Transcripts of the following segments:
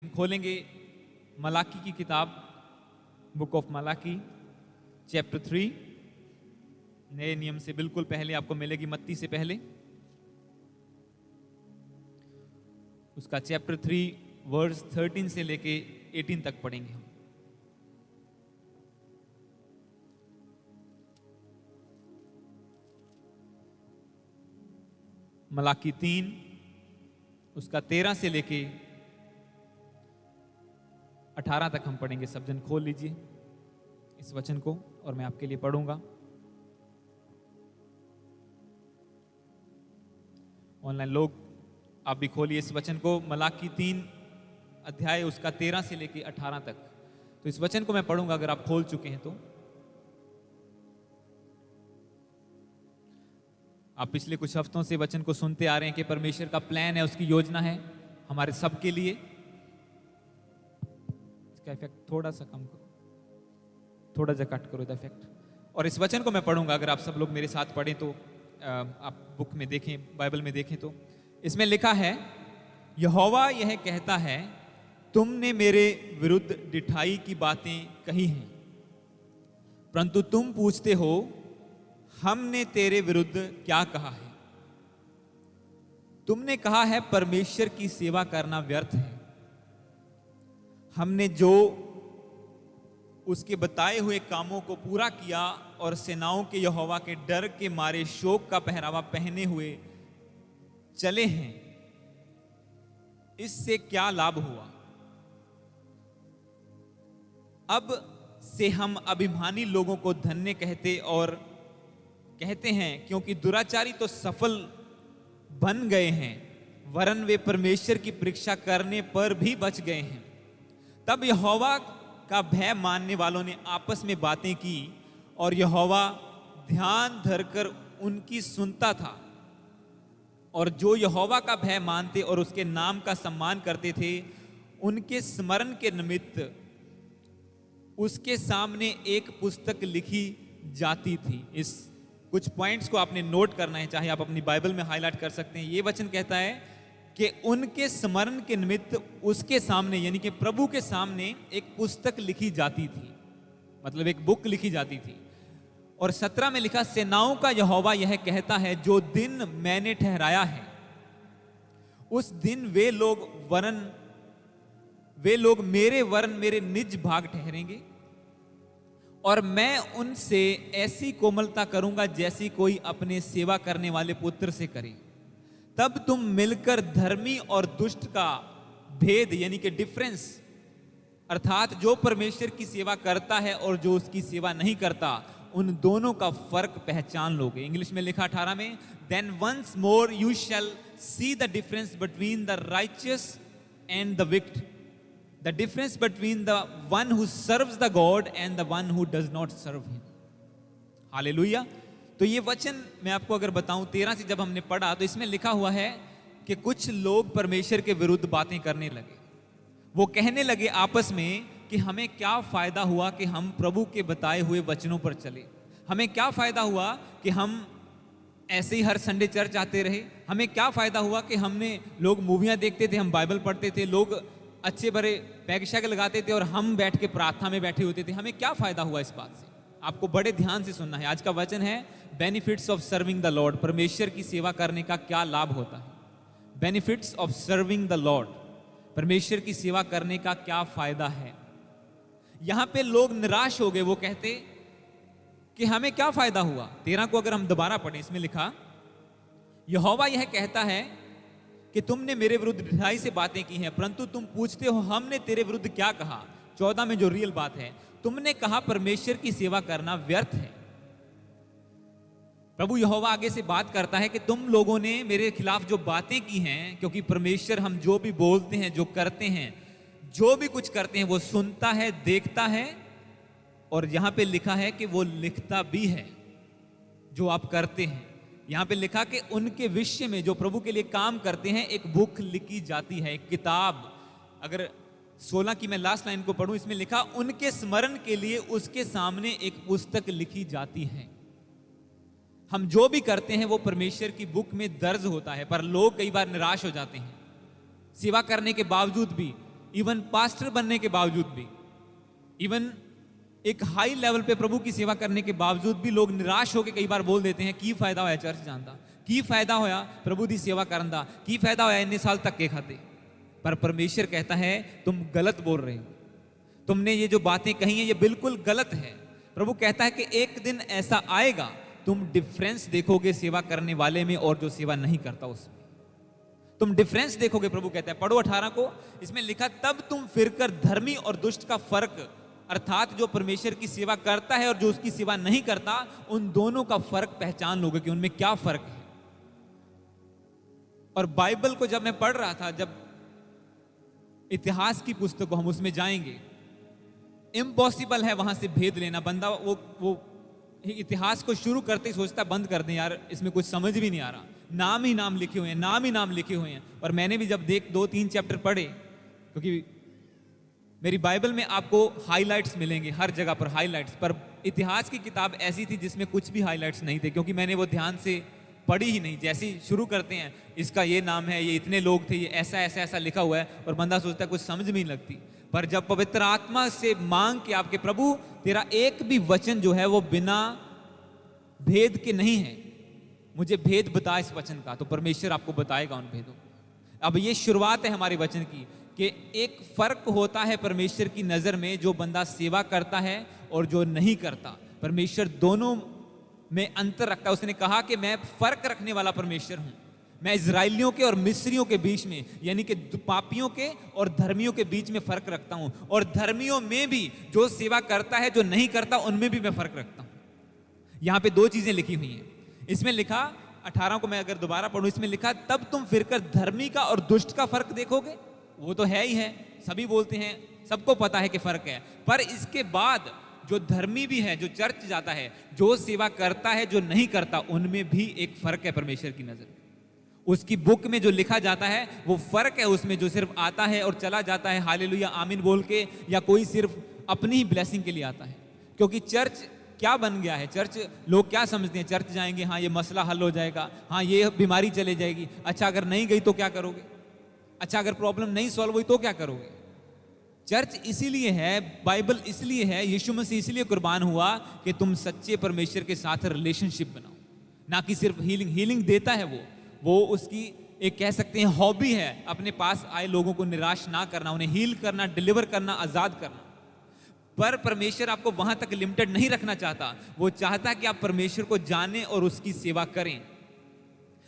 खोलेंगे मलाकी की किताब, बुक ऑफ मलाकी चैप्टर 3। नए नियम से बिल्कुल पहले आपको मिलेगी, मत्ती से पहले। उसका चैप्टर 3 वर्स 13 से लेके 18 तक पढ़ेंगे हम। मलाकी 3 उसका 13 से लेके 18 तक हम पढ़ेंगे। सब जन खोल लीजिए इस वचन को और मैं आपके लिए पढ़ूंगा। ऑनलाइन लोग आप भी खोलिए इस वचन को। मलाकी 3 अध्याय उसका 13 से लेके 18 तक। तो इस वचन को मैं पढ़ूंगा, अगर आप खोल चुके हैं तो। आप पिछले कुछ हफ्तों से वचन को सुनते आ रहे हैं कि परमेश्वर का प्लान है, उसकी योजना है हमारे सब के लिए। इसका इफेक्ट थोड़ा सा कम करो, थोड़ा सा कट करो इफेक्ट। और इस वचन को मैं पढ़ूंगा, अगर आप सब लोग मेरे साथ पढ़ें तो। आप बुक में देखें, बाइबल में देखें तो इसमें लिखा है, यहोवा यह कहता है, तुमने मेरे विरुद्ध डिठाई की बातें कही हैं, परंतु तुम पूछते हो हमने तेरे विरुद्ध क्या कहा है। तुमने कहा है परमेश्वर की सेवा करना व्यर्थ है। हमने जो उसके बताए हुए कामों को पूरा किया और सेनाओं के यहोवा के डर के मारे शोक का पहरावा पहने हुए चले हैं, इससे क्या लाभ हुआ। अब से हम अभिमानी लोगों को धन्य कहते हैं, क्योंकि दुराचारी तो सफल बन गए हैं, वरन वे परमेश्वर की परीक्षा करने पर भी बच गए हैं। तब यहोवा का भय मानने वालों ने आपस में बातें की और यहोवा ध्यान धरकर उनकी सुनता था। और जो यहोवा का भय मानते और उसके नाम का सम्मान करते थे, उनके स्मरण के निमित्त उसके सामने एक पुस्तक लिखी जाती थी। इस कुछ पॉइंट्स को आपने नोट करना है, चाहे आप अपनी बाइबल में हाईलाइट कर सकते हैं। ये वचन कहता है कि उनके स्मरण के निमित्त उसके सामने, यानी कि प्रभु के सामने एक पुस्तक लिखी जाती थी, मतलब एक बुक लिखी जाती थी। और 17 में लिखा, सेनाओं का यहोवा यह कहता है, जो दिन मैंने ठहराया है उस दिन वे लोग मेरे वरन मेरे निज भाग ठहरेंगे, और मैं उनसे ऐसी कोमलता करूंगा जैसी कोई अपने सेवा करने वाले पुत्र से करे। तब तुम मिलकर धर्मी और दुष्ट का भेद, यानी कि डिफरेंस, अर्थात जो परमेश्वर की सेवा करता है और जो उसकी सेवा नहीं करता, उन दोनों का फर्क पहचान लोगे। इंग्लिश में लिखा 18 में, then once more you shall see the difference between the righteous and the wicked, the difference between the one who serves the God and the one who does not serve him. Hallelujah. तो ये वचन मैं आपको अगर बताऊं, 13 से जब हमने पढ़ा तो इसमें लिखा हुआ है कि कुछ लोग परमेश्वर के विरुद्ध बातें करने लगे। वो कहने लगे आपस में कि हमें क्या फायदा हुआ कि हम प्रभु के बताए हुए वचनों पर चले। हमें क्या फायदा हुआ कि हम ऐसे ही हर संडे चर्च आते रहे। हमें क्या फायदा हुआ कि लोग मूवियां देखते थे, हम बाइबल पढ़ते थे, लोग अच्छे बड़े पैग शैग लगाते थे और हम बैठ के प्रार्थना में बैठे होते थे। हमें क्या फायदा हुआ इस बात से? आपको बड़े ध्यान से सुनना है। आज का वचन है benefits of serving the Lord. परमेश्वर की सेवा करने का क्या लाभ होता है। Benefits of serving the Lord, परमेश्वर की सेवा करने का क्या फायदा है। यहां पे लोग निराश हो गए। वो कहते कि हमें क्या फायदा हुआ। 13 को अगर हम दोबारा पढ़ें, इसमें लिखा, यहोवा यह कहता है कि तुमने मेरे विरुद्ध ढिठाई से बातें की हैं, परंतु तुम पूछते हो हमने तेरे विरुद्ध क्या कहा। 14 में जो रियल बात है, तुमने कहा परमेश्वर की सेवा करना व्यर्थ है। प्रभु यहोवा आगे से बात करता है कि तुम लोगों ने मेरे खिलाफ जो बातें की हैं, क्योंकि परमेश्वर हम जो भी बोलते हैं, जो करते हैं, जो भी कुछ करते हैं, वो सुनता है, देखता है, और यहां पे लिखा है कि वो लिखता भी है जो आप करते हैं। यहां पे लिखा कि उनके विषय में, जो प्रभु के लिए काम करते हैं, एक बुक लिखी जाती है, एक किताब। अगर 16 की मैं लास्ट लाइन को पढ़ूं, इसमें लिखा, उनके स्मरण के लिए उसके सामने एक पुस्तक लिखी जाती है। हम जो भी करते हैं वो परमेश्वर की बुक में दर्ज होता है, पर लोग कई बार निराश हो जाते हैं। सेवा करने के बावजूद भी इवन पास्टर बनने के बावजूद भी, इवन एक हाई लेवल पे प्रभु की सेवा करने के बावजूद भी लोग निराश होकर कई बार बोल देते हैं की फायदा होया चर्च जानता, की फायदा होया प्रभु की सेवा करन दा, की फायदा होया इतने साल तक के खाते। पर परमेश्वर कहता है तुम गलत बोल रहे हो, तुमने ये जो बातें कही हैं ये बिल्कुल गलत है। प्रभु कहता है कि एक दिन ऐसा आएगा तुम डिफरेंस देखोगे सेवा करने वाले में और जो सेवा नहीं करता उसमें, तुम डिफरेंस देखोगे। प्रभु कहता है, पढ़ो 18 को, इसमें लिखा तब तुम फिरकर धर्मी और दुष्ट का फर्क, अर्थात जो परमेश्वर की सेवा करता है और जो उसकी सेवा नहीं करता, उन दोनों का फर्क पहचान लोगे कि उनमें क्या फर्क है। और बाइबल को जब मैं पढ़ रहा था, जब इतिहास की पुस्तक को हम उसमें जाएंगे, इम्पॉसिबल है वहां से भेद लेना। बंदा वो इतिहास को शुरू करते ही सोचता बंद कर दें यार, इसमें कुछ समझ भी नहीं आ रहा, नाम ही नाम लिखे हुए हैं, नाम ही नाम लिखे हुए हैं। और मैंने भी जब 2-3 चैप्टर पढ़े, क्योंकि मेरी बाइबल में आपको हाइलाइट्स मिलेंगे हर जगह पर, हाइलाइट्स, पर इतिहास की किताब ऐसी थी जिसमें कुछ भी हाइलाइट्स नहीं थे, क्योंकि मैंने वो ध्यान से पढ़ी ही नहीं। जैसे ही शुरू करते हैं, इसका ये नाम है, ये इतने लोग थे, ये ऐसा ऐसा ऐसा लिखा हुआ है, और बंदा सोचता है कुछ समझ में नहीं लगती। पर जब पवित्र आत्मा से मांग के आपके प्रभु तेरा एक भी वचन जो है वो बिना भेद के नहीं है, मुझे भेद बता इस वचन का, तो परमेश्वर आपको बताएगा उन भेदों को। अब ये शुरुआत है हमारे वचन की कि एक फर्क होता है परमेश्वर की नजर में, जो बंदा सेवा करता है और जो नहीं करता। परमेश्वर दोनों में अंतर रखता है। उसने कहा कि मैं फर्क रखने वाला परमेश्वर हूं, मैं इजराइलियों के और मिस्रियों के बीच में, यानी कि पापियों के और धर्मियों के बीच में फर्क रखता हूं, और धर्मियों में भी जो सेवा करता है, जो नहीं करता, उनमें भी मैं फर्क रखता हूं। यहां पे 2 चीजें लिखी हुई हैं। इसमें लिखा 18 को मैं अगर दोबारा पढ़ूं, इसमें लिखा तब तुम फिरकर धर्मी का और दुष्ट का फर्क देखोगे। वो तो है ही है, सभी बोलते हैं, सबको पता है कि फर्क है। पर इसके बाद जो धर्मी भी है, जो चर्च जाता है, जो सेवा करता है, जो नहीं करता, उनमें भी एक फर्क है परमेश्वर की नजर। उसकी बुक में जो लिखा जाता है वो फर्क है उसमें, जो सिर्फ आता है और चला जाता है हालेलुया आमीन बोल के, या कोई सिर्फ अपनी ही ब्लेसिंग के लिए आता है। क्योंकि चर्च क्या बन गया है, चर्च लोग क्या समझते हैं, चर्च जाएंगे, हाँ ये मसला हल हो जाएगा, हाँ ये बीमारी चले जाएगी। अच्छा अगर नहीं गई तो क्या करोगे? अच्छा अगर प्रॉब्लम नहीं सॉल्व हुई तो क्या करोगे? चर्च इसीलिए है, बाइबल इसलिए है, यीशु मसीह इसलिए कुर्बान हुआ कि तुम सच्चे परमेश्वर के साथ रिलेशनशिप बनाओ, ना कि सिर्फ हीलिंग। हीलिंग देता है वो उसकी एक कह सकते हैं हॉबी है, अपने पास आए लोगों को निराश ना करना, उन्हें हील करना, डिलीवर करना, आजाद करना। पर परमेश्वर आपको वहां तक लिमिटेड नहीं रखना चाहता, वो चाहता है कि आप परमेश्वर को जानें और उसकी सेवा करें।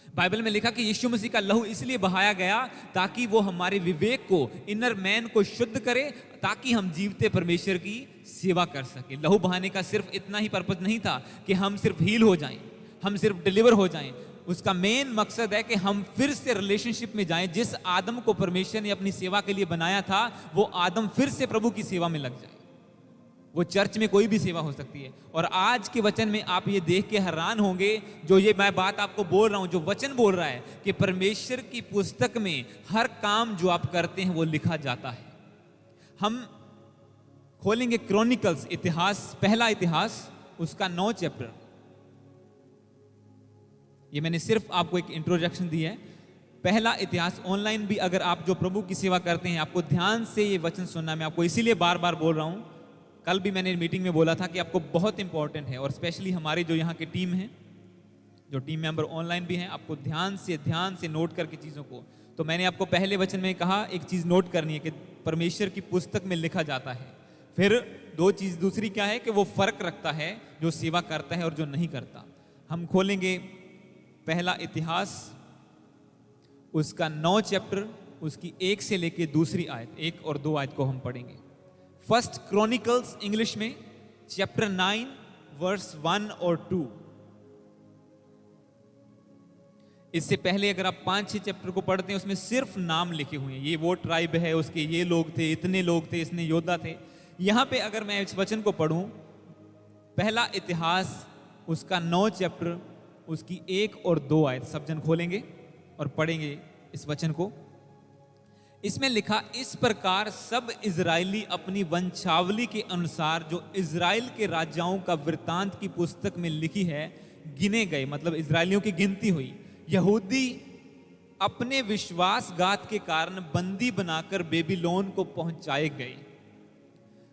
बाइबल में लिखा कि यीशु मसीह का लहू इसलिए बहाया गया ताकि वो हमारे विवेक को, इनर मैन को शुद्ध करे, ताकि हम जीवते परमेश्वर की सेवा कर सके। लहू बहाने का सिर्फ इतना ही पर्पस नहीं था कि हम सिर्फ हील हो जाएं, हम सिर्फ डिलीवर हो जाएं। उसका मेन मकसद है कि हम फिर से रिलेशनशिप में जाएं। जिस आदम को परमेश्वर ने अपनी सेवा के लिए बनाया था, वो आदम फिर से प्रभु की सेवा में लग जाए। वो चर्च में कोई भी सेवा हो सकती है। और आज के वचन में आप ये देख के हैरान होंगे, जो ये मैं बात आपको बोल रहा हूं, जो वचन बोल रहा है कि परमेश्वर की पुस्तक में हर काम जो आप करते हैं वो लिखा जाता है। हम खोलेंगे क्रॉनिकल्स, इतिहास, पहला इतिहास, उसका 9 चैप्टर। ये मैंने सिर्फ आपको एक इंट्रोडक्शन दी है। पहला इतिहास ऑनलाइन भी अगर आप जो प्रभु की सेवा करते हैं, आपको ध्यान से ये वचन सुनना, मैं आपको इसीलिए बार बार बोल रहा हूं। कल भी मैंने मीटिंग में बोला था कि आपको बहुत इंपॉर्टेंट है, और स्पेशली हमारी जो यहाँ की टीम है, जो टीम मेंबर ऑनलाइन भी हैं, आपको ध्यान से नोट करके चीज़ों को। तो मैंने आपको पहले वचन में कहा एक चीज़ नोट करनी है कि परमेश्वर की पुस्तक में लिखा जाता है। फिर 2 चीज़, दूसरी क्या है कि वो फर्क रखता है जो सेवा करता है और जो नहीं करता। हम खोलेंगे पहला इतिहास, उसका 9 चैप्टर, उसकी 1 से लेके दूसरी आयत, 1 और 2 आयत को हम पढ़ेंगे। फर्स्ट क्रॉनिकल्स इंग्लिश में चैप्टर 9 वर्स 1 और 2। इससे पहले अगर आप 5-6 चैप्टर को पढ़ते हैं, उसमें सिर्फ नाम लिखे हुए हैं, ये वो ट्राइब है, उसके ये लोग थे, इतने लोग थे, इसने योद्धा थे। यहां पे अगर मैं इस वचन को पढ़ूं, पहला इतिहास उसका 9 चैप्टर, उसकी 1 और 2 आयत, सब जन खोलेंगे और पढ़ेंगे इस वचन को। इसमें लिखा, इस प्रकार सब इजरायली अपनी वंशावली के अनुसार जो इजराइल के राजाओं का वृतांत की पुस्तक में लिखी है गिने गए, मतलब इजरायलियों की गिनती हुई। यहूदी अपने विश्वासघात के कारण बंदी बनाकर बेबीलोन को पहुंचाए गए।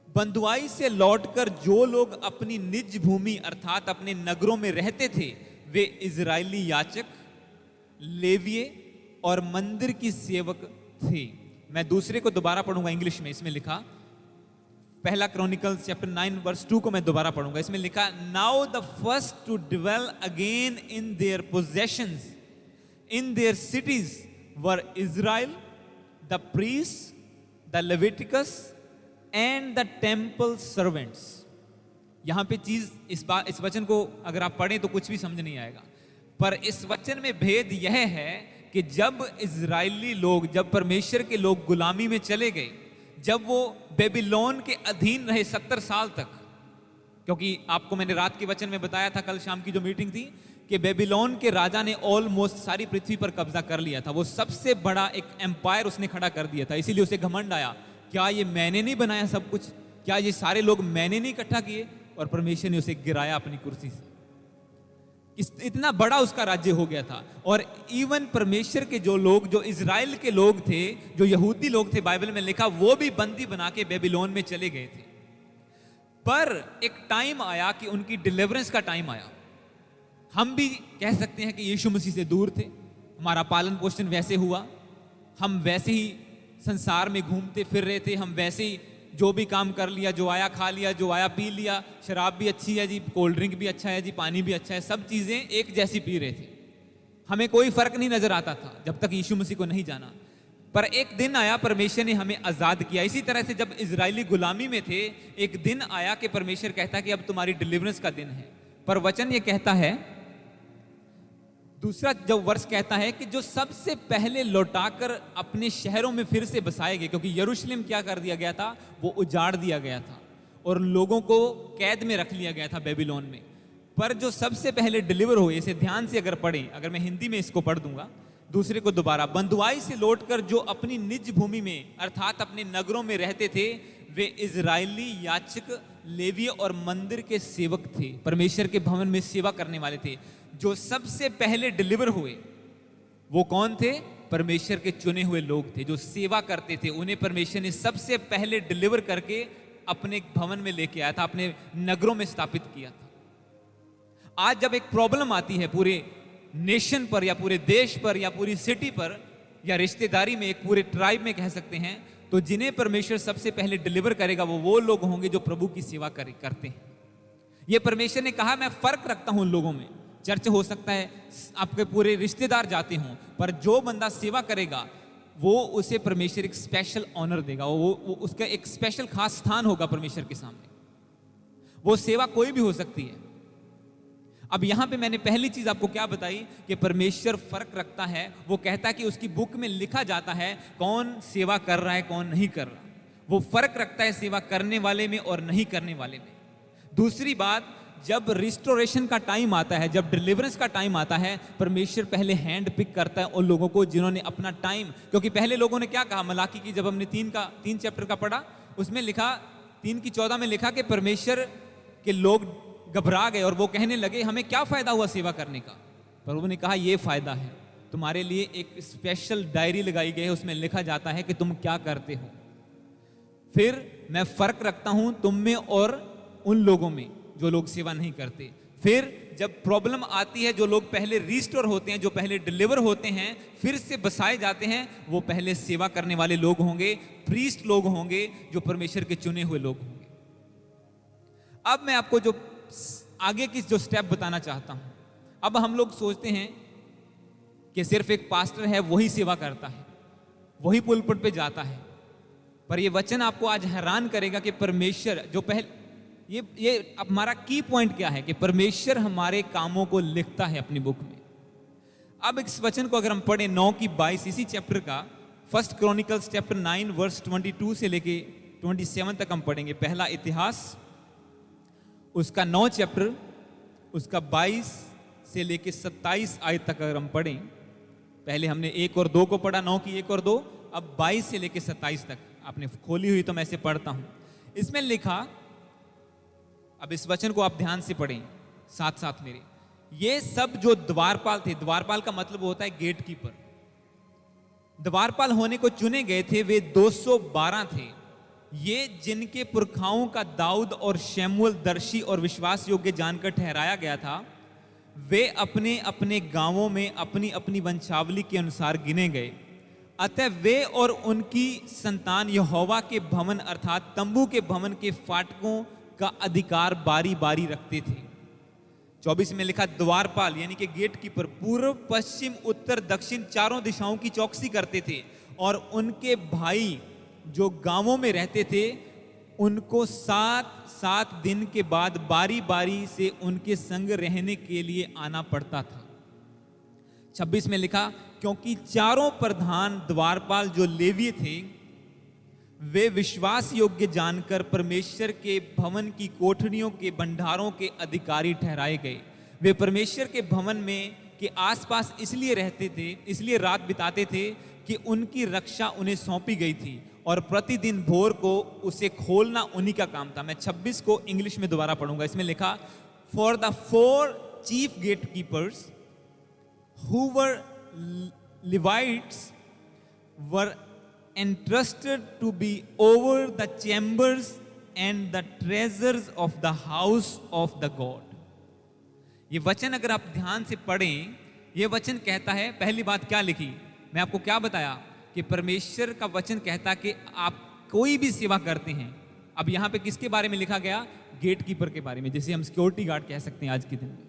बंधुआई से लौटकर जो लोग अपनी निज भूमि अर्थात अपने नगरों में रहते थे, वे इजरायली याजक, लेविये और मंदिर की सेवक थे। मैं दूसरे को दोबारा पढ़ूंगा इंग्लिश में। इसमें लिखा, पहला क्रॉनिकल्स चैप्टर 9 वर्स 2 को मैं दोबारा पढ़ूंगा। इसमें लिखा, now the first to dwell again in their possessions in their cities were Israel, the priest, the Leviticus and the temple servants. यहां पे चीज इस वचन को अगर आप पढ़ें तो कुछ भी समझ नहीं आएगा, पर इस वचन में भेद यह है कि जब इजरायली लोग, जब परमेश्वर के लोग गुलामी में चले गए, जब वो बेबीलोन के अधीन रहे 70 साल तक, क्योंकि आपको मैंने रात के वचन में बताया था, कल शाम की जो मीटिंग थी, कि बेबीलोन के राजा ने ऑलमोस्ट सारी पृथ्वी पर कब्जा कर लिया था। वो सबसे बड़ा एक एम्पायर उसने खड़ा कर दिया था। इसीलिए उसे घमंड आया, क्या ये मैंने नहीं बनाया सब कुछ? क्या ये सारे लोग मैंने नहीं इकट्ठा किए? और परमेश्वर ने उसे गिराया अपनी कुर्सी से। इतना बड़ा उसका राज्य हो गया था। और इवन परमेश्वर के जो लोग, जो इजराइल के लोग थे, जो यहूदी लोग थे, बाइबल में लिखा, वो भी बंदी बना के बेबीलोन में चले गए थे। पर एक टाइम आया कि उनकी डिलीवरेंस का टाइम आया। हम भी कह सकते हैं कि यीशु मसीह से दूर थे, हमारा पालन पोषण वैसे हुआ, हम वैसे ही संसार में घूमते फिर रहे थे, हम वैसे ही जो भी काम कर लिया, जो आया खा लिया, जो आया पी लिया, शराब भी अच्छी है जी, कोल्ड ड्रिंक भी अच्छा है जी, पानी भी अच्छा है, सब चीजें एक जैसी पी रहे थे। हमें कोई फर्क नहीं नजर आता था जब तक यीशु मसीह को नहीं जाना। पर एक दिन आया, परमेश्वर ने हमें आजाद किया। इसी तरह से जब इजरायली गुलामी में थे, एक दिन आया कि परमेश्वर कहता कि अब तुम्हारी डिलीवरेंस का दिन है। पर वचन ये कहता है, दूसरा जो वर्ष कहता है कि जो सबसे पहले लौटाकर अपने शहरों में फिर से बसाए गए, क्योंकि यरूशलेम क्या कर दिया गया था, वो उजाड़ दिया गया था और लोगों को कैद में रख लिया गया था बेबीलोन में। पर जो सबसे पहले डिलीवर हुए, इसे ध्यान से अगर पढ़ें, अगर मैं हिंदी में इसको पढ़ दूंगा, दूसरे को दोबारा, बंधुआई से लौटकर जो अपनी निज भूमि में अर्थात अपने नगरों में रहते थे, वे इजरायली याजक, लेवी और मंदिर के सेवक थे, परमेश्वर के भवन में सेवा करने वाले थे। जो सबसे पहले डिलीवर हुए वो कौन थे? परमेश्वर के चुने हुए लोग थे, जो सेवा करते थे। उन्हें परमेश्वर ने सबसे पहले डिलीवर करके अपने भवन में लेके आया था, अपने नगरों में स्थापित किया था। आज जब एक प्रॉब्लम आती है पूरे नेशन पर या पूरे देश पर या पूरी सिटी पर या रिश्तेदारी में, एक पूरे ट्राइब में कह सकते हैं, तो जिन्हें परमेश्वर सबसे पहले डिलीवर करेगा वो लोग होंगे जो प्रभु की सेवा करते हैं। ये परमेश्वर ने कहा, मैं फर्क रखता हूं उन लोगों में। चर्च हो सकता है आपके पूरे रिश्तेदार जाते हों, पर जो बंदा सेवा करेगा वो उसे परमेश्वर एक स्पेशल ऑनर देगा, वो उसका एक स्पेशल खास स्थान होगा परमेश्वर के सामने। वो सेवा कोई भी हो सकती है। अब यहां पे मैंने पहली चीज आपको क्या बताई कि परमेश्वर फर्क रखता है। वो कहता है कि उसकी बुक में लिखा जाता है कौन सेवा कर रहा है, कौन नहीं कर रहा। वो फर्क रखता है सेवा करने वाले में और नहीं करने वाले में। दूसरी बात, जब रिस्टोरेशन का टाइम आता है, जब डिलीवरेंस का टाइम आता है, परमेश्वर पहले हैंड पिक करता है उन लोगों को जिन्होंने अपना टाइम, क्योंकि पहले लोगों ने क्या कहा, मलाकी की जब हमने 3 चैप्टर का पढ़ा, उसमें लिखा 3:14 में लिखा कि परमेश्वर के लोग घबरा गए और वो कहने लगे हमें क्या फायदा हुआ सेवा करने का। प्रभु ने कहा ये फायदा है, तुम्हारे लिए एक स्पेशल डायरी लगाई गई है, उसमें लिखा जाता है कि तुम क्या करते हो। फिर मैं फर्क रखता हूं तुम में और उन लोगों में जो लोग सेवा नहीं करते। फिर जब प्रॉब्लम आती है, जो लोग पहले रिस्टोर होते हैं, जो पहले डिलीवर होते हैं, फिर से बसाए जाते हैं, वो पहले सेवा करने वाले लोग होंगे, प्रीस्ट लोग होंगे, जो परमेश्वर के चुने हुए लोग होंगे। अब मैं आपको जो आगे की जो स्टेप बताना चाहता हूं। अब हम लोग सोचते हैं कि सिर्फ एक पास्टर है वही सेवा करता है, वही पुलपट पे जाता है, पर ये वचन आपको आज हैरान करेगा कि परमेश्वर जो पहले ये हमारा की पॉइंट क्या है कि परमेश्वर हमारे कामों को लिखता है अपनी बुक में। अब इस वचन को अगर हम पढ़ें 9:22 इसी चैप्टर का, 1 क्रॉनिकल्स चैप्टर 9 वर्स 22 से लेके 27 तक हम पढ़ेंगे। पहला इतिहास उसका 9 चैप्टर, उसका 22 से लेके 27 आयत तक अगर हम पढ़ें, पहले हमने 1 और 2 को पढ़ा, 9 की 1 और 2, अब 22 से लेके 27 तक आपने खोली हुई तो मैं ऐसे पढ़ता हूं। इसमें लिखा, अब इस वचन को आप ध्यान से पढ़ें साथ साथ मेरे। ये सब जो द्वारपाल थे, द्वारपाल का मतलब होता है गेट कीपर, द्वारपाल होने को चुने गए थे वे 212 थे। ये जिनके पुरखाओं का दाऊद और शमूएल दर्शी और विश्वास योग्य जानकर ठहराया गया था, वे अपने अपने गांवों में अपनी अपनी वंशावली के अनुसार गिने गए। अतः वे और उनकी संतान यहोवा के भवन अर्थात तंबू के भवन के फाटकों का अधिकार बारी बारी रखते थे। 24 में लिखा, द्वारपाल यानी कि गेट कीपर पूर्व पश्चिम उत्तर दक्षिण चारों दिशाओं की चौकसी करते थे, और उनके भाई जो गांवों में रहते थे उनको 7-7 दिन के बाद बारी बारी से उनके संग रहने के लिए आना पड़ता था। 26 में लिखा, क्योंकि चारों प्रधान द्वारपाल जो लेवीय थे वे विश्वास योग्य जानकर परमेश्वर के भवन की कोठरियों के भंडारों के अधिकारी ठहराए गए। वे परमेश्वर के भवन में के आसपास इसलिए रहते थे, इसलिए रात बिताते थे कि उनकी रक्षा उन्हें सौंपी गई थी, और प्रतिदिन भोर को उसे खोलना उन्हीं का काम था। मैं 26 को इंग्लिश में दोबारा पढ़ूंगा। इसमें लिखा, for the 4 chief gatekeepers who were Levites were entrusted to be over the chambers and the treasures of the house of the God। ये वचन अगर आप ध्यान से पढ़ें, ये वचन कहता है, पहली बात क्या लिखी, मैं आपको क्या बताया कि परमेश्वर का वचन कहता कि आप कोई भी सेवा करते हैं। अब यहां पे किसके बारे में लिखा गया? गेट कीपर के बारे में, जिसे हम सिक्योरिटी गार्ड कह सकते हैं आज के दिन में,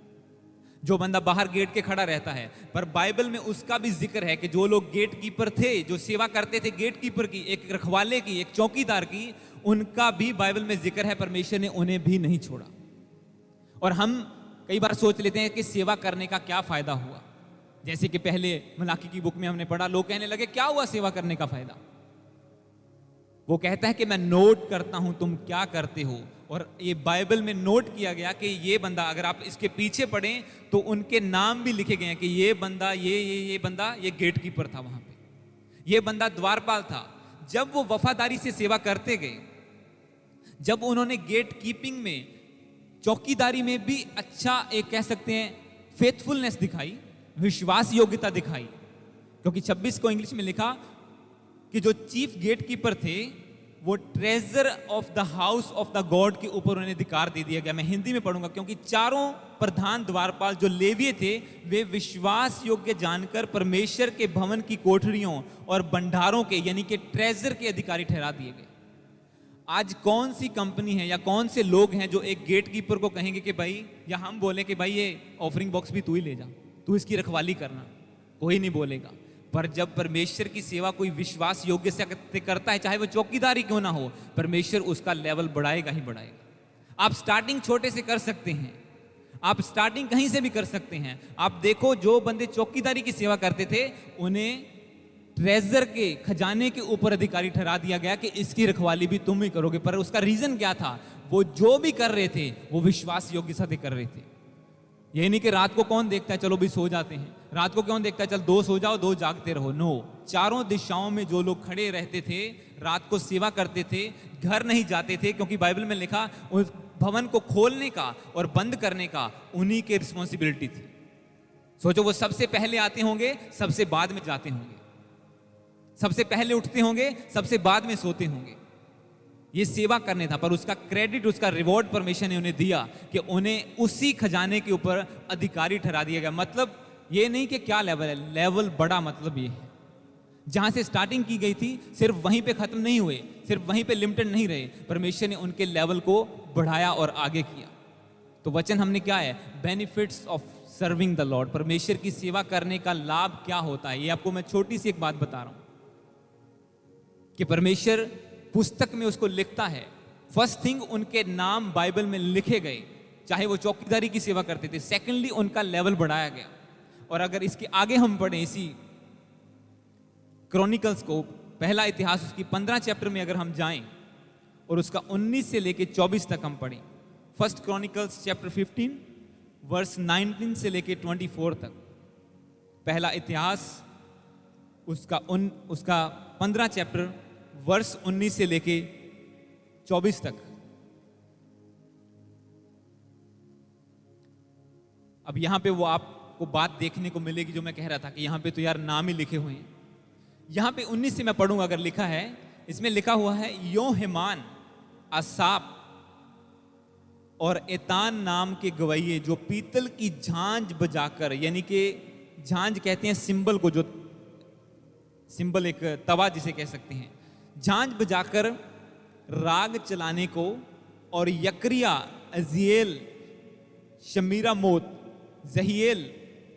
जो बंदा बाहर गेट के खड़ा रहता है। पर बाइबल में उसका भी जिक्र है कि जो लोग गेट कीपर थे, जो सेवा करते थे गेट कीपर की, एक रखवाले की, एक चौकीदार की, उनका भी बाइबल में जिक्र है। परमेश्वर ने उन्हें भी नहीं छोड़ा। और हम कई बार सोच लेते हैं कि सेवा करने का क्या फायदा हुआ। जैसे कि पहले मलाकी की बुक में हमने पढ़ा, लोग कहने लगे क्या हुआ सेवा करने का फायदा? वो कहता है कि मैं नोट करता हूं तुम क्या करते हो। और ये बाइबल में नोट किया गया कि ये बंदा, अगर आप इसके पीछे पढ़ें तो उनके नाम भी लिखे गए हैं कि ये बंदा, ये बंदा, ये गेट कीपर था वहां पे, ये बंदा द्वारपाल था। जब वो वफादारी से सेवा करते गए, जब उन्होंने गेट कीपिंग में, चौकीदारी में भी अच्छा, एक कह सकते हैं फेथफुलनेस दिखाई, विश्वास योग्यता दिखाई, क्योंकि 26 को इंग्लिश में लिखा कि जो चीफ गेट कीपर थे वो treasure of the house of the God के ऊपर उन्हें अधिकार दे दिया गया। मैं हिंदी में पढ़ूंगा, क्योंकि चारों प्रधान द्वारपाल जो लेवीय थे वे विश्वास योग्य जानकर परमेश्वर के भवन की कोठरियों और भंडारों के यानी कि ट्रेजर के अधिकारी ठहरा दिए गए। आज कौन सी कंपनी है या कौन से लोग हैं जो एक गेट कीपर को कहेंगे कि भाई, या हम बोले कि भाई ये ऑफरिंग बॉक्स भी तू ही ले जा, तू इसकी रखवाली करना? कोई नहीं बोलेगा। पर जब परमेश्वर की सेवा कोई विश्वास योग्य से करता है, चाहे वो चौकीदारी क्यों ना हो, परमेश्वर उसका लेवल बढ़ाएगा ही बढ़ाएगा। आप स्टार्टिंग छोटे से कर सकते हैं, आप स्टार्टिंग कहीं से भी कर सकते हैं। आप देखो, जो बंदे चौकीदारी की सेवा करते थे उन्हें ट्रेजर के खजाने के ऊपर अधिकारी ठहरा दिया गया कि इसकी रखवाली भी तुम ही करोगे। पर उसका रीजन क्या था? वो जो भी कर रहे थे वो विश्वास योग्यता से कर रहे थे। ये नहीं कि रात को कौन देखता है, चलो भी सो जाते हैं, रात को कौन देखता है, चल 2 सो जाओ 2 जागते रहो। नो, चारों दिशाओं में जो लोग खड़े रहते थे, रात को सेवा करते थे, घर नहीं जाते थे, क्योंकि बाइबल में लिखा उस भवन को खोलने का और बंद करने का उन्हीं की रिस्पॉन्सिबिलिटी थी। सोचो, वो सबसे पहले आते होंगे, सबसे बाद में जाते होंगे, सबसे पहले उठते होंगे, सबसे बाद में सोते होंगे। ये सेवा करने था, पर उसका क्रेडिट, उसका रिवॉर्ड परमेश्वर ने उन्हें दिया कि उन्हें उसी खजाने के ऊपर अधिकारी ठहरा दिया गया। मतलब ये नहीं कि क्या लेवल है, लेवल बड़ा, मतलब ये है जहां से स्टार्टिंग की गई थी सिर्फ वहीं पे खत्म नहीं हुए, सिर्फ वहीं पे लिमिटेड नहीं रहे, परमेश्वर ने उनके लेवल को बढ़ाया और आगे किया। तो वचन हमने क्या है, benefits of serving the Lord, परमेश्वर की सेवा करने का लाभ क्या होता है। ये आपको मैं छोटी सी एक बात बता रहा हूं कि परमेश्वर पुस्तक में उसको लिखता है। फर्स्ट थिंग, उनके नाम बाइबल में लिखे गए, चाहे वो चौकीदारी की सेवा करते थे। सेकेंडली, उनका लेवल बढ़ाया गया। और अगर इसके आगे हम पढ़ें इसी क्रॉनिकल्स को, पहला इतिहास उसकी 15 चैप्टर में अगर हम जाएं और उसका 19 से लेके 24 तक हम पढ़ें, फर्स्ट क्रॉनिकल्स चैप्टर 15 वर्स 19 से लेके 24 तक, पहला इतिहास उसका 15 चैप्टर वर्ष 19 से लेके 24 तक। अब यहां पे वो आपको बात देखने को मिलेगी जो मैं कह रहा था कि यहां पे तो यार नाम ही लिखे हुए हैं, यहां पे 19 से मैं पढ़ूंगा अगर लिखा है, इसमें लिखा हुआ है, यो हेमान, असाप और एतान नाम के गवैये जो पीतल की झांझ बजाकर, यानी कि झांझ कहते हैं सिंबल को, जो सिंबल एक तवा जिसे कह सकते हैं, झांझ बजाकर राग चलाने को, और यक्रिया, अजियल, शमीरा मोत, जहियल,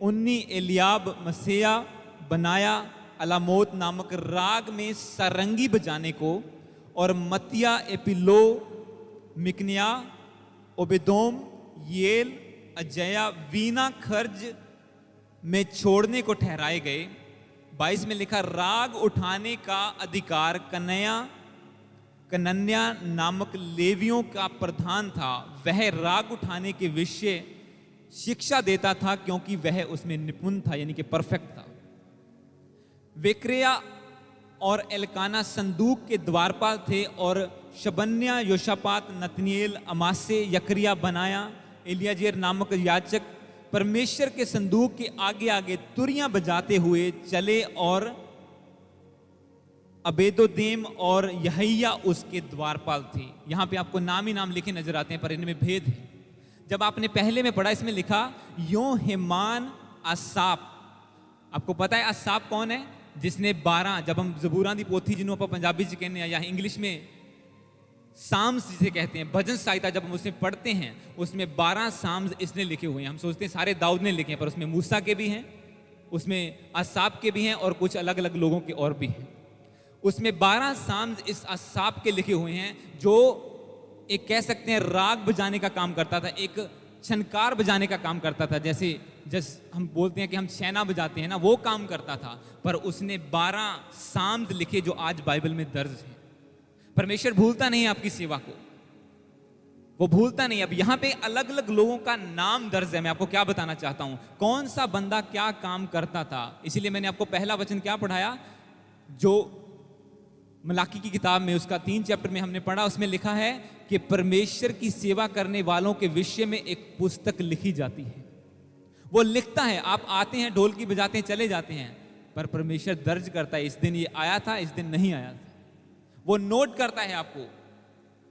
उन्नी, एलियाब, मसेया, बनाया, अलामोत नामक राग में सारंगी बजाने को, और मतिया, एपिलो, मिकनिया, ओबेदोम, येल, अजया, वीना खर्ज में छोड़ने को ठहराए गए। 22 में लिखा, राग उठाने का अधिकार कनन्या नामक लेवियों का प्रधान था। वह राग उठाने के विषय शिक्षा देता था क्योंकि वह उसमें निपुण था, यानी कि परफेक्ट था। वेक्रिया और एलकाना संदूक के द्वारपाल थे, और शबन्या, योशापात, नतनिएल, अमासे, यक्रिया, बनाया, एलियाजेर नामक याजक परमेश्वर के संदूक के आगे आगे तुरियां बजाते हुए चले, और अबेदोदेम और यहैया उसके द्वारपाल थे। यहां पे आपको नाम ही नाम लिखे नजर आते हैं, पर इनमें भेद है। जब आपने पहले में पढ़ा, इसमें लिखा यो हेमान असाप। आपको पता है असाप कौन है? जिसने 12, जब हम जबूरां दी पोथी जिन्हों पर पंजाबी च कहने या इंग्लिश में साम्स जिसे कहते हैं, भजन संहिता, जब हम उसमें पढ़ते हैं, उसमें 12 साम्स इसने लिखे हुए हैं। हम सोचते हैं सारे दाऊद ने लिखे हैं, पर उसमें मूसा के भी हैं, उसमें असाप के भी हैं, और कुछ अलग अलग लोगों के और भी हैं। उसमें 12 साम्स इस असाप के लिखे हुए हैं, जो एक कह सकते हैं राग बजाने का काम करता था, एक छनकार बजाने का काम करता था। जैसे हम बोलते हैं कि हम छैना बजाते हैं ना, वो काम करता था। पर उसने 12 साम्स लिखे जो आज बाइबल में दर्ज है। परमेश्वर भूलता नहीं है आपकी सेवा को, वो भूलता नहीं। अब यहां पे अलग अलग लोगों का नाम दर्ज है। मैं आपको क्या बताना चाहता हूं, कौन सा बंदा क्या काम करता था। इसीलिए मैंने आपको पहला वचन क्या पढ़ाया, जो मलाकी की किताब में उसका 3 चैप्टर में हमने पढ़ा, उसमें लिखा है कि परमेश्वर की सेवा करने वालों के विषय में एक पुस्तक लिखी जाती है। वो लिखता है, आप आते हैं, ढोलकी बजाते हैं, चले जाते हैं, पर परमेश्वर दर्ज करता है, इस दिन ये आया था, इस दिन नहीं आया था। वो नोट करता है आपको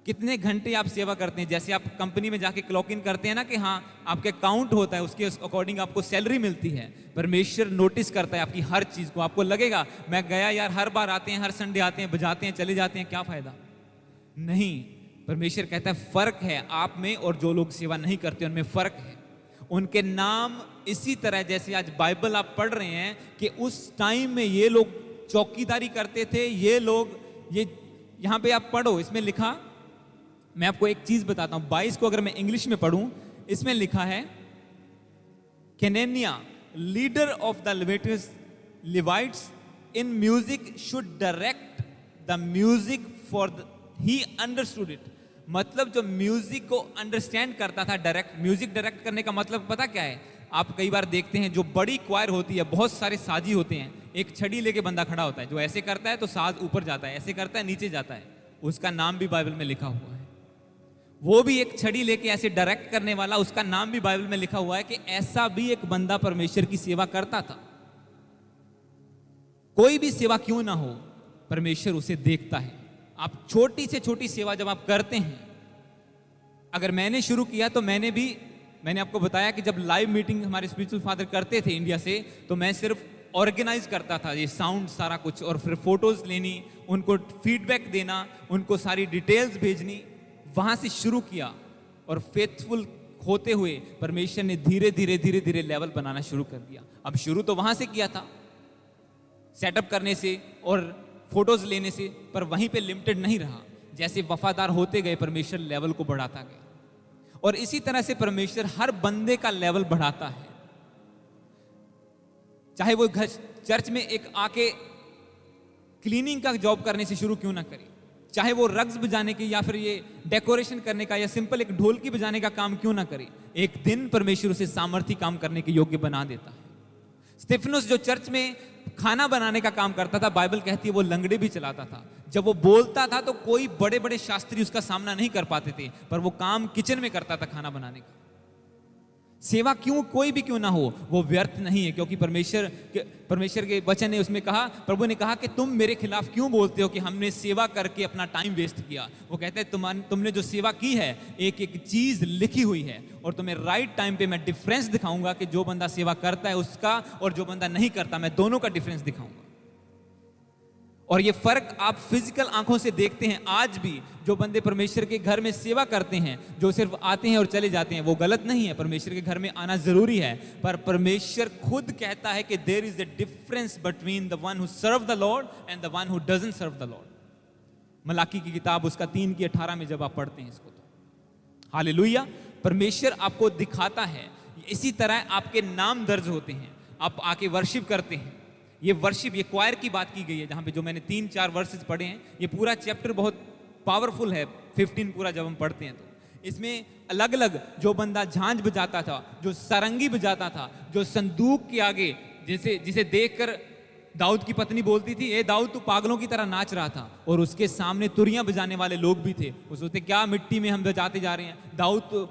कितने घंटे आप सेवा करते हैं। जैसे आप कंपनी में जाके क्लॉक इन करते हैं ना, कि हाँ आपके काउंट होता है, उसके अकॉर्डिंग आपको सैलरी मिलती है। परमेश्वर नोटिस करता है आपकी हर चीज को। आपको लगेगा मैं गया यार, हर बार आते हैं, हर संडे आते हैं, बजाते हैं, चले जाते हैं, क्या फायदा। नहीं, परमेश्वर कहता है फर्क है आप में और जो लोग सेवा नहीं करते उनमें फर्क है। उनके नाम इसी तरह, जैसे आज बाइबल आप पढ़ रहे हैं कि उस टाइम में ये लोग चौकीदारी करते थे, ये लोग, ये यहां पे आप पढ़ो, इसमें लिखा, मैं आपको एक चीज बताता हूं। 22 को अगर मैं इंग्लिश में पढ़ूं, इसमें लिखा है, Chenaniah, leader of the Levites in music should direct the music for he understood it. मतलब जो म्यूजिक को अंडरस्टैंड करता था, डायरेक्ट म्यूजिक डायरेक्ट करने का मतलब पता क्या है? आप कई बार देखते हैं जो बड़ी क्वायर होती है, बहुत सारे साजी होते हैं, एक छड़ी लेके बंदा खड़ा होता है, जो ऐसे करता है तो साज ऊपर जाता है, ऐसे करता है नीचे जाता है। उसका नाम भी बाइबल में लिखा हुआ है। वो भी एक छड़ी लेके ऐसे डायरेक्ट करने वाला, उसका नाम भी बाइबल में लिखा हुआ है कि ऐसा भी एक बंदा परमेश्वर की सेवा करता था। कोई भी सेवा क्यों ना हो, परमेश्वर उसे देखता है। आप छोटी से छोटी सेवा जब आप करते हैं, अगर मैंने शुरू किया तो मैंने आपको बताया कि जब लाइव मीटिंग हमारे स्पिरिचुअल फादर करते थे इंडिया से, तो मैं सिर्फ ऑर्गेनाइज करता था ये साउंड सारा कुछ, और फिर फोटोज लेनी, उनको फीडबैक देना, उनको सारी डिटेल्स भेजनी, वहां से शुरू किया। और फेथफुल होते हुए परमेश्वर ने धीरे धीरे धीरे धीरे लेवल बनाना शुरू कर दिया। अब शुरू तो वहां से किया था, सेटअप करने से और फोटोज लेने से, पर वहीं पे लिमिटेड नहीं रहा। जैसे वफादार होते गए, परमेश्वर लेवल को बढ़ाता गया। और इसी तरह से परमेश्वर हर बंदे का लेवल बढ़ाता है। चाहे वो घर चर्च में एक आके क्लीनिंग का जॉब करने से शुरू क्यों ना करे, चाहे वो रग्स बजाने की या फिर ये डेकोरेशन करने का या सिंपल एक ढोलकी बजाने का काम क्यों ना करे, एक दिन परमेश्वर उसे सामर्थ्य काम करने के योग्य बना देता है। स्तिफनुस जो चर्च में खाना बनाने का काम करता था, बाइबल कहती है वो लंगड़े भी चलाता था। जब वो बोलता था तो कोई बड़े बड़े शास्त्री उसका सामना नहीं कर पाते थे, पर वो काम किचन में करता था खाना बनाने का। सेवा क्यों, कोई भी क्यों ना हो, वो व्यर्थ नहीं है, क्योंकि परमेश्वर के वचन ने उसमें कहा, प्रभु ने कहा कि तुम मेरे खिलाफ क्यों बोलते हो कि हमने सेवा करके अपना टाइम वेस्ट किया। वो कहते हैं तुमने जो सेवा की है, एक एक चीज लिखी हुई है, और तुम्हें राइट टाइम पे मैं डिफरेंस दिखाऊंगा कि जो बंदा सेवा करता है उसका और जो बंदा नहीं करता, मैं दोनों का डिफरेंस दिखाऊंगा। और ये फर्क आप फिजिकल आंखों से देखते हैं। आज भी जो बंदे परमेश्वर के घर में सेवा करते हैं, जो सिर्फ आते हैं और चले जाते हैं, वो गलत नहीं है, परमेश्वर के घर में आना जरूरी है, पर परमेश्वर खुद कहता है कि there is a difference between the one who serve the Lord and the one who doesn't serve the Lord. मलाकी की किताब उसका 3:18 में जब आप पढ़ते हैं इसको, तो हालेलुया, परमेश्वर आपको दिखाता है। इसी तरह आपके नाम दर्ज होते हैं, आप आके वर्शिप करते हैं। ये वर्शिप, ये क्वायर की बात की गई है, जहां पे जो मैंने 3-4 वर्सेस पढ़े हैं, ये पूरा चैप्टर बहुत पावरफुल है। 15 पूरा जब हम पढ़ते हैं तो इसमें अलग अलग, जो बंदा झांझ बजाता था, जो सारंगी बजाता था, जो संदूक के आगे जिसे देखकर दाऊद की पत्नी बोलती थी, ए दाऊद तू पागलों की तरह नाच रहा था, और उसके सामने तुरियां बजाने वाले लोग भी थे। वो सोचते क्या मिट्टी में हम बजाते जा रहे हैं, दाऊद तो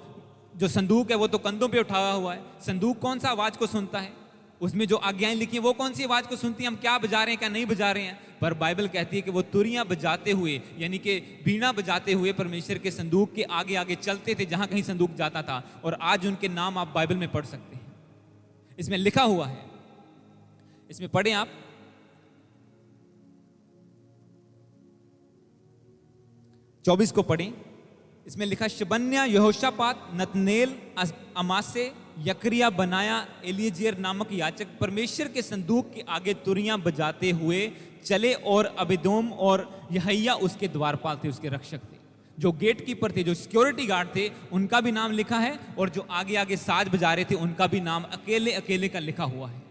जो संदूक है वो तो कंधों पे उठाया हुआ है, संदूक कौन सा आवाज को सुनता है, उसमें जो आज्ञाएं लिखी हैं वो कौन सी आवाज को सुनती हैं, हम क्या बजा रहे हैं क्या नहीं बजा रहे हैं। पर बाइबल कहती है कि वो तुरियां बजाते हुए, यानी कि बीना बजाते हुए परमेश्वर के संदूक के आगे आगे चलते थे जहां कहीं संदूक जाता था, और आज उनके नाम आप बाइबल में पढ़ सकते हैं, इसमें लिखा हुआ है। इसमें पढ़ें आप 24 को पढ़ें, इसमें लिखा शबन्या, यहोशापात, नतनेल, अमासे, यकरिया, बनाया, एलिएजेर नामक याजक परमेश्वर के संदूक के आगे तुरियां बजाते हुए चले, और अबेदोम और यहैया उसके द्वारपाल थे, उसके रक्षक थे, जो गेट कीपर थे, जो सिक्योरिटी गार्ड थे, उनका भी नाम लिखा है, और जो आगे आगे साज बजा रहे थे उनका भी नाम अकेले अकेले का लिखा हुआ है।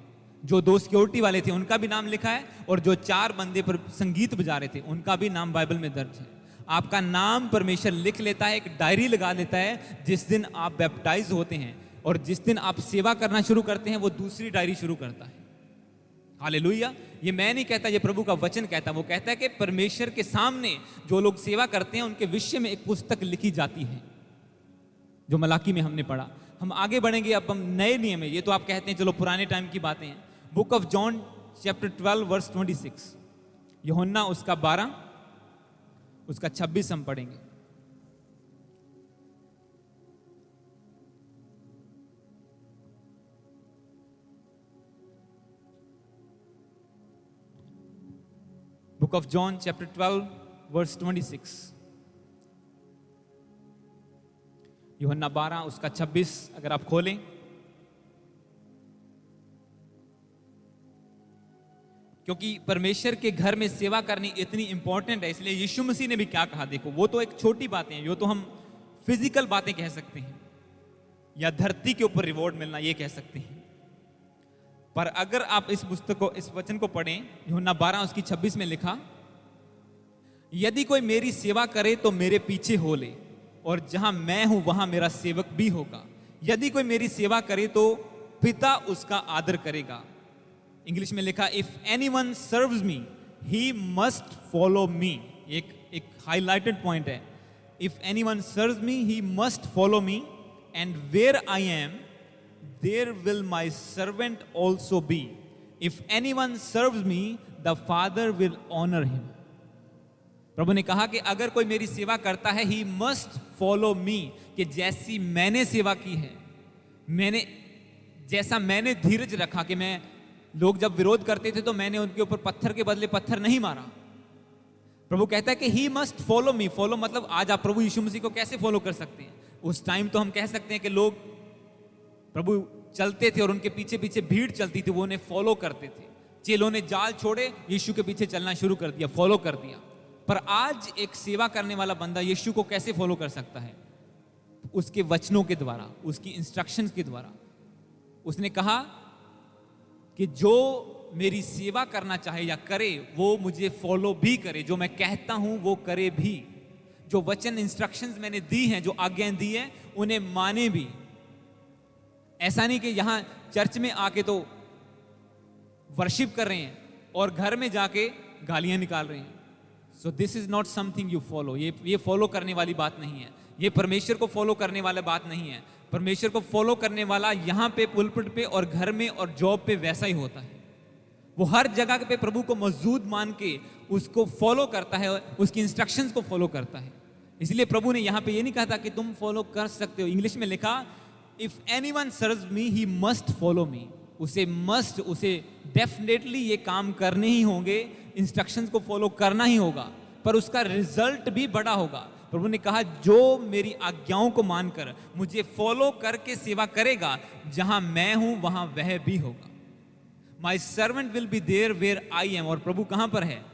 जो 2 सिक्योरिटी वाले थे उनका भी नाम लिखा है, और जो 4 बंदे पर संगीत बजा रहे थे उनका भी नाम बाइबल में दर्ज है। आपका नाम परमेश्वर लिख लेता है, एक डायरी लगा लेता है। जिस दिन आप बैप्टाइज होते हैं और जिस दिन आप सेवा करना शुरू करते हैं, वो दूसरी डायरी शुरू करता है। हालेलुया, ये मैं नहीं कहता, ये प्रभु का वचन कहता है। वो कहता है कि परमेश्वर के सामने जो लोग सेवा करते हैं उनके विषय में एक पुस्तक लिखी जाती है, जो मलाकी में हमने पढ़ा। हम आगे बढ़ेंगे, अब हम नए नियम है, ये तो आप कहते हैं चलो पुराने टाइम की बातें हैं। Book of John chapter 12 verse 26, यूहन्ना उसका 12 उसका 26 हम पढ़ेंगे। Book of John chapter 12 verse 26, यूहन्ना 12 उसका 26 अगर आप खोलें, क्योंकि परमेश्वर के घर में सेवा करनी इतनी इंपॉर्टेंट है, इसलिए यीशु मसीह ने भी क्या कहा देखो। वो तो एक छोटी बातें हैं, जो तो हम फिजिकल बातें कह सकते हैं, या धरती के ऊपर रिवॉर्ड मिलना ये कह सकते हैं, पर अगर आप इस पुस्तक को, इस वचन को पढ़ें, यूहन्ना 12 उसकी 26 में लिखा, यदि कोई मेरी सेवा करे तो मेरे पीछे हो ले, और जहां मैं हूं वहां मेरा सेवक भी होगा। यदि कोई मेरी सेवा करे तो पिता उसका आदर करेगा। इंग्लिश में लिखा, if anyone serves me he must follow me. एक हाईलाइटेड पॉइंट है, if anyone serves me he must follow me, and where I am there will my servant also be. If anyone serves me the father will honour him. प्रभु ने कहा कि अगर कोई मेरी सेवा करता है, ही मस्ट फॉलो मी, कि जैसी मैंने सेवा की है, जैसा मैंने धीरज रखा, कि मैं, लोग जब विरोध करते थे तो मैंने उनके ऊपर पत्थर के बदले पत्थर नहीं मारा। प्रभु कहता है कि ही मस्ट फॉलो मी। फॉलो मतलब आज आप प्रभु यीशु मसीह को कैसे फॉलो कर सकते हैं? उस टाइम तो हम कह सकते हैं कि लोग प्रभु चलते थे और उनके पीछे पीछे भीड़ चलती थी, वो उन्हें फॉलो करते थे। चेलों ने जाल छोड़े, यीशु के पीछे चलना शुरू कर दिया, फॉलो कर दिया। पर आज एक सेवा करने वाला बंदा यीशु को कैसे फॉलो कर सकता है? उसके वचनों के द्वारा, उसकी इंस्ट्रक्शंस के द्वारा। उसने कहा कि जो मेरी सेवा करना चाहे या करे, वो मुझे फॉलो भी करे, जो मैं कहता हूं वो करे भी, जो वचन इंस्ट्रक्शंस मैंने दी हैं, जो आज्ञाएं दी हैं, उन्हें माने भी। ऐसा नहीं कि यहां चर्च में आके तो वर्शिप कर रहे हैं और घर में जाके गालियां निकाल रहे हैं। So this is not something you follow. ये फॉलो करने वाली बात नहीं है, ये परमेश्वर को फॉलो करने वाली बात नहीं है। परमेश्वर को फॉलो करने वाला यहाँ पे पुलपिट पे और घर में और जॉब पे वैसा ही होता है। वो हर जगह पे प्रभु को मौजूद मान के उसको फॉलो करता है, उसकी इंस्ट्रक्शंस को फॉलो करता है। इसलिए प्रभु ने यहाँ पे ये नहीं कहा था कि तुम फॉलो कर सकते हो। इंग्लिश में लिखा, if anyone serves me he must follow मी। उसे डेफिनेटली ये काम करने ही होंगे, इंस्ट्रक्शंस को फॉलो करना ही होगा, पर उसका रिजल्ट भी बड़ा होगा। प्रभु ने कहा जो मेरी आज्ञाओं को मानकर मुझे फॉलो करके सेवा करेगा, जहां मैं हूं वहां वह भी होगा। My servant will be there where I am. और प्रभु कहां पर है?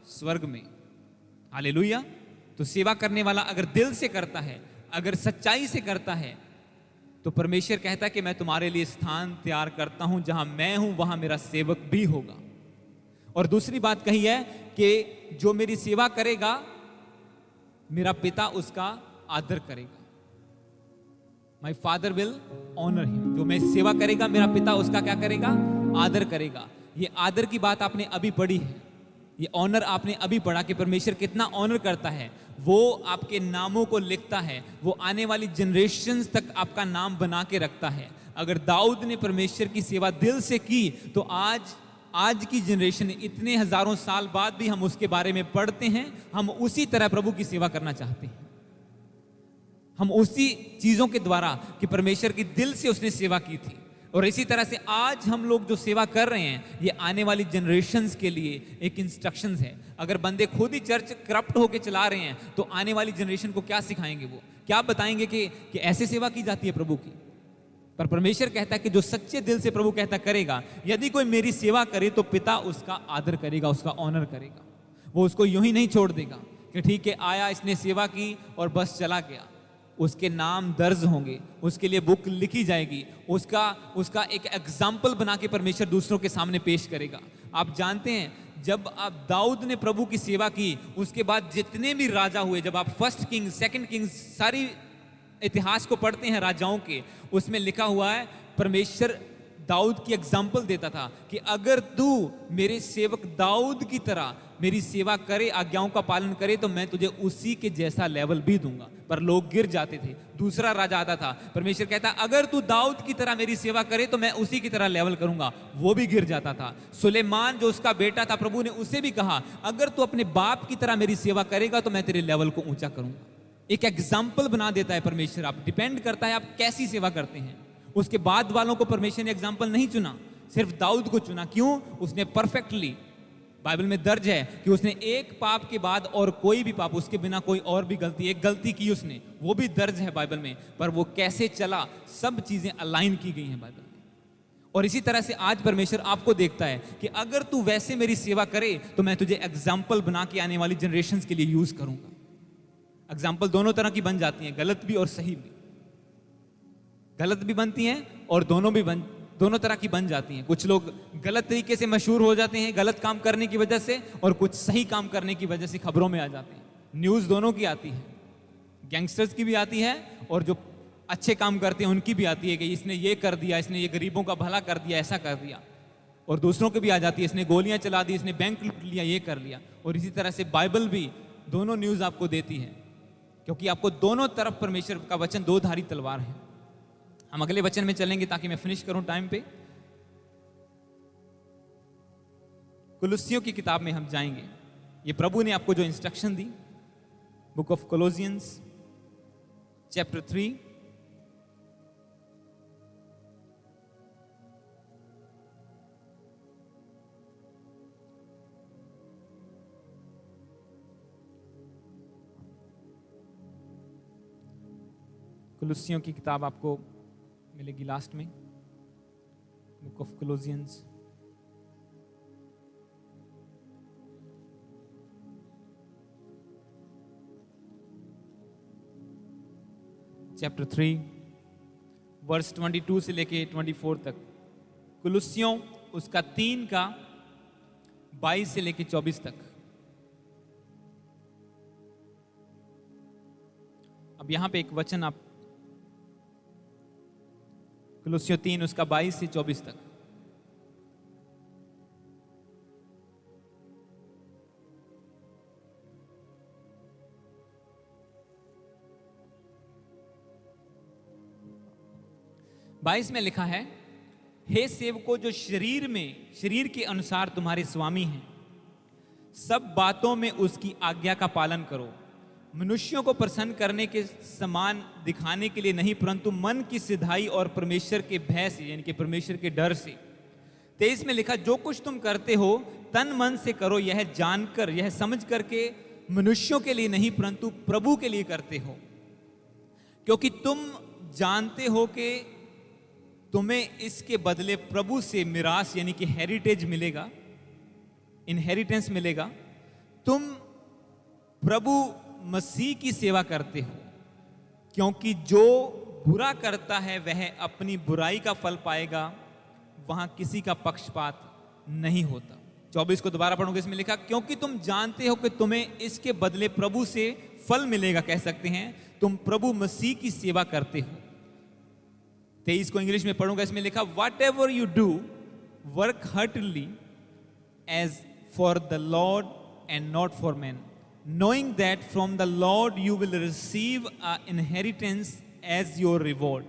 स्वर्ग में। हालेलुया। तो सेवा करने वाला अगर दिल से करता है, अगर सच्चाई से करता है, तो परमेश्वर कहता है कि मैं तुम्हारे लिए स्थान तैयार करता हूं, जहां मैं हूं वहां मेरा सेवक भी होगा। और दूसरी बात कही है कि जो मेरी सेवा करेगा मेरा पिता उसका आदर करेगा। My father will honour him. जो मैं सेवा करेगा मेरा पिता उसका क्या करेगा? आदर करेगा। ये आदर की बात आपने अभी पढ़ी है, ये ऑनर आपने अभी पढ़ा कि परमेश्वर कितना ऑनर करता है। वो आपके नामों को लिखता है, वो आने वाली जनरेशंस तक आपका नाम बना के रखता है। अगर दाऊद ने परमेश्वर की सेवा दिल से की, तो आज की जनरेशन, इतने हजारों साल बाद भी हम उसके बारे में पढ़ते हैं, हम उसी तरह प्रभु की सेवा करना चाहते हैं। हम उसी चीजों के द्वारा कि परमेश्वर की दिल से उसने सेवा की थी। और इसी तरह से आज हम लोग जो सेवा कर रहे हैं, ये आने वाली जनरेशन्स के लिए एक इंस्ट्रक्शंस है। अगर बंदे खुद ही चर्च करप्ट होके चला रहे हैं, तो आने वाली जनरेशन को क्या सिखाएंगे? वो क्या बताएंगे कि ऐसे सेवा की जाती है प्रभु की? पर परमेश्वर कहता है कि जो सच्चे दिल से प्रभु कहता करेगा, यदि कोई मेरी सेवा करे तो पिता उसका आदर करेगा, उसका ऑनर करेगा। वो उसको यूं ही नहीं छोड़ देगा कि ठीक है आया, इसने सेवा की और बस चला गया। उसके नाम दर्ज होंगे, उसके लिए बुक लिखी जाएगी, उसका एक एग्जाम्पल बना के परमेश्वर दूसरों के सामने पेश करेगा। आप जानते हैं, जब आप दाऊद ने प्रभु की सेवा की, उसके बाद जितने भी राजा हुए, जब आप फर्स्ट किंग, सेकंड किंग, सारी इतिहास को पढ़ते हैं राजाओं के, उसमें लिखा हुआ है परमेश्वर दाऊद की एग्जाम्पल देता था कि अगर तू मेरे सेवक दाऊद की तरह मेरी सेवा करे, आज्ञाओं का पालन करे, तो मैं तुझे उसी के जैसा लेवल भी दूंगा। पर लोग गिर जाते थे। दूसरा राजा आता था, परमेश्वर कहता अगर तू दाऊद की तरह मेरी सेवा करे तो मैं उसी की तरह लेवल करूंगा, वो भी गिर जाता था। सुलेमान जो उसका बेटा था, प्रभु ने उसे भी कहा अगर तू अपने बाप की तरह मेरी सेवा करेगा तो मैं तेरे लेवल को ऊंचा करूंगा। एक एग्जाम्पल बना देता है परमेश्वर। आप डिपेंड करता है आप कैसी सेवा करते हैं। उसके बाद वालों को परमेश्वर ने एग्जाम्पल नहीं चुना, सिर्फ दाऊद को चुना। क्यों? उसने परफेक्टली, बाइबल में दर्ज है कि उसने एक पाप के बाद और कोई भी पाप, उसके बिना कोई और भी गलती, एक गलती की उसने, वो भी दर्ज है बाइबल में। पर वो कैसे चला, सब चीजें अलाइन की गई हैं बाइबल में। और इसी तरह से आज परमेश्वर आपको देखता है कि अगर तू वैसे मेरी सेवा करे तो मैं तुझे एग्जाम्पल बना के आने वाली जनरेशन के लिए यूज करूंगा। एग्जाम्पल दोनों तरह की बन जाती हैं, गलत भी और सही भी। गलत भी बनती हैं और दोनों तरह की बन जाती हैं। कुछ लोग गलत तरीके से मशहूर हो जाते हैं गलत काम करने की वजह से, और कुछ सही काम करने की वजह से खबरों में आ जाते हैं। न्यूज़ दोनों की आती है, गैंगस्टर्स की भी आती है और जो अच्छे काम करते हैं उनकी भी आती है कि इसने ये कर दिया, इसने ये गरीबों का भला कर दिया, ऐसा कर दिया। और दूसरों की भी आ जाती है, इसने गोलियां चला दी, इसने बैंक लूट लिया, ये कर लिया। और इसी तरह से बाइबल भी दोनों न्यूज़ आपको देती है, क्योंकि आपको दोनों तरफ परमेश्वर का वचन दो धारी तलवार है। हम अगले वचन में चलेंगे ताकि मैं फिनिश करूं टाइम पे। कुलुस्सियों की किताब में हम जाएंगे। ये प्रभु ने आपको जो इंस्ट्रक्शन दी, बुक ऑफ कोलोसियंस चैप्टर 3 कुलुस्सियों की किताब आपको मिलेगी लास्ट में, book of Colossians chapter 3 verse 22 से लेके 24 तक। कुलुस्सियों उसका 3 का 22 से लेके 24 तक। अब यहां पे एक वचन आप, कुलुस्सियों 3 उसका 22 से 24 तक। 22 में लिखा है, हे सेवकों जो शरीर के अनुसार तुम्हारे स्वामी हैं, सब बातों में उसकी आज्ञा का पालन करो, मनुष्यों को प्रसन्न करने के समान दिखाने के लिए नहीं, परंतु मन की सिधाई और परमेश्वर के भय से, यानी कि परमेश्वर के डर से। 23 में लिखा, जो कुछ तुम करते हो तन मन से करो, यह जानकर, यह समझ करके मनुष्यों के लिए नहीं परंतु प्रभु के लिए करते हो, क्योंकि तुम जानते हो कि तुम्हें इसके बदले प्रभु से मिरास यानी कि हेरिटेज मिलेगा, इनहेरिटेंस मिलेगा। तुम प्रभु मसीह की सेवा करते हो, क्योंकि जो बुरा करता है वह अपनी बुराई का फल पाएगा, वहां किसी का पक्षपात नहीं होता। 24 को दोबारा पढ़ोगे, इसमें लिखा, क्योंकि तुम जानते हो कि तुम्हें इसके बदले प्रभु से फल मिलेगा, कह सकते हैं तुम प्रभु मसीह की सेवा करते हो। 23 को इंग्लिश में पढ़ूंगा, इसमें लिखा, whatever you do work heartily as for the Lord and not for man, knowing that from the Lord you will receive an inheritance as your reward।